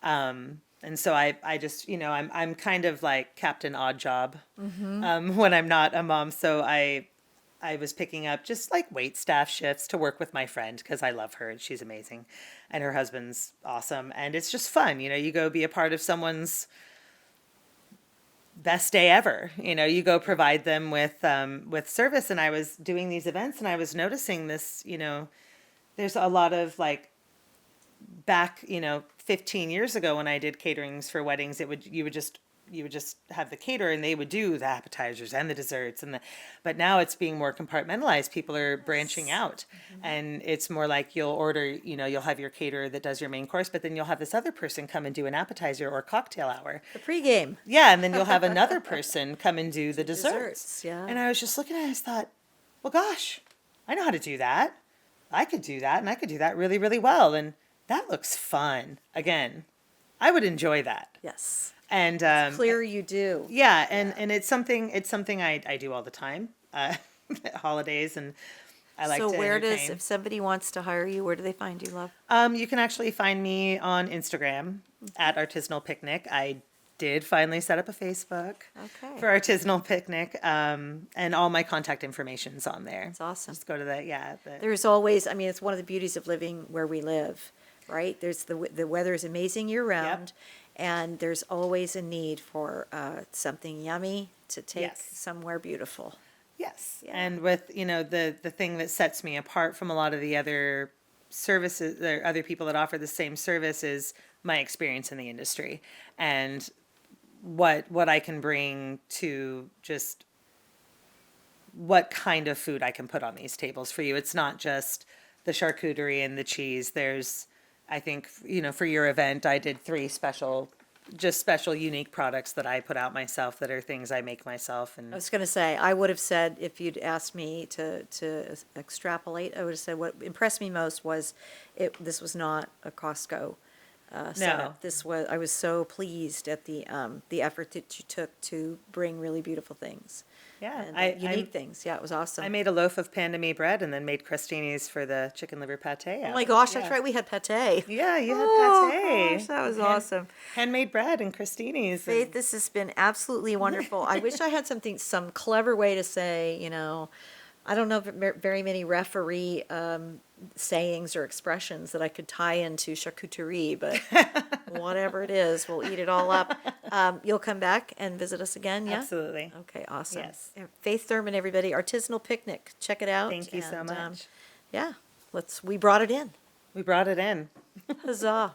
And so I just, you know, I'm kind of like Captain Odd Job when I'm not a mom. So I was picking up just like wait staff shifts to work with my friend because I love her and she's amazing and her husband's awesome. And it's just fun. You know, you go be a part of someone's best day ever. You know, you go provide them with service. And I was doing these events and I was noticing this, you know, there's a lot of like back, you know, 15 years ago when I did caterings for weddings, you would just have the caterer and they would do the appetizers and the desserts but now it's being more compartmentalized. People are branching out and it's more like you'll order, you know, you'll have your caterer that does your main course, but then you'll have this other person come and do an appetizer or cocktail hour. The pregame. Yeah. And then you'll have another person come and do the desserts. Yeah. And I was just looking at it and I thought, well, gosh, I know how to do that. I could do that and I could do that really, really well. And that looks fun. Again, I would enjoy that. Yes. And Clear you do. yeah, and it's something I do all the time, at holidays, and I like So to where entertain. if somebody wants to hire you, where do they find you, love? You can actually find me on Instagram at Artisanal Picnic. I did finally set up a Facebook Okay. for Artisanal Picnic, and all my contact information's on there. That's awesome. Just go to the, yeah. There's always, I mean, it's one of the beauties of living where we live, right? There's the weather is amazing year round, and there's always a need for something yummy to take Yes. somewhere beautiful. Yes. Yeah. And with, the thing that sets me apart from a lot of the other services, or other people that offer the same service, is my experience in the industry and what I can bring to just what kind of food I can put on these tables for you. It's not just the charcuterie and the cheese. There's, I think, for your event, I did 3 special unique products that I put out myself that are things I make myself. I And was going to say, I would have said, if you'd asked me to extrapolate, I would have said what impressed me most was this was not a Costco setup. This was, I was so pleased at the effort that you took to bring really beautiful things. yeah, And unique things. Yeah, it was awesome. I made a loaf of panda mee bread and then made crostinis for the chicken liver pate. Oh my gosh, that's right, we had pate. Yeah, you had Oh, pate. gosh, that was awesome. Handmade bread and crostinis. Faith, this has been absolutely wonderful. I wish I had some clever way to say, I don't know very many referee sayings or expressions that I could tie into charcuterie, but whatever it is, we'll eat it all up. You'll come back and visit us again, yeah? Absolutely. Okay, awesome. Yes. Faith Thurman, everybody, Artisanal Picnic, check it out. Thank you so and, much. Yeah, we brought it in. We brought it in. Huzzah.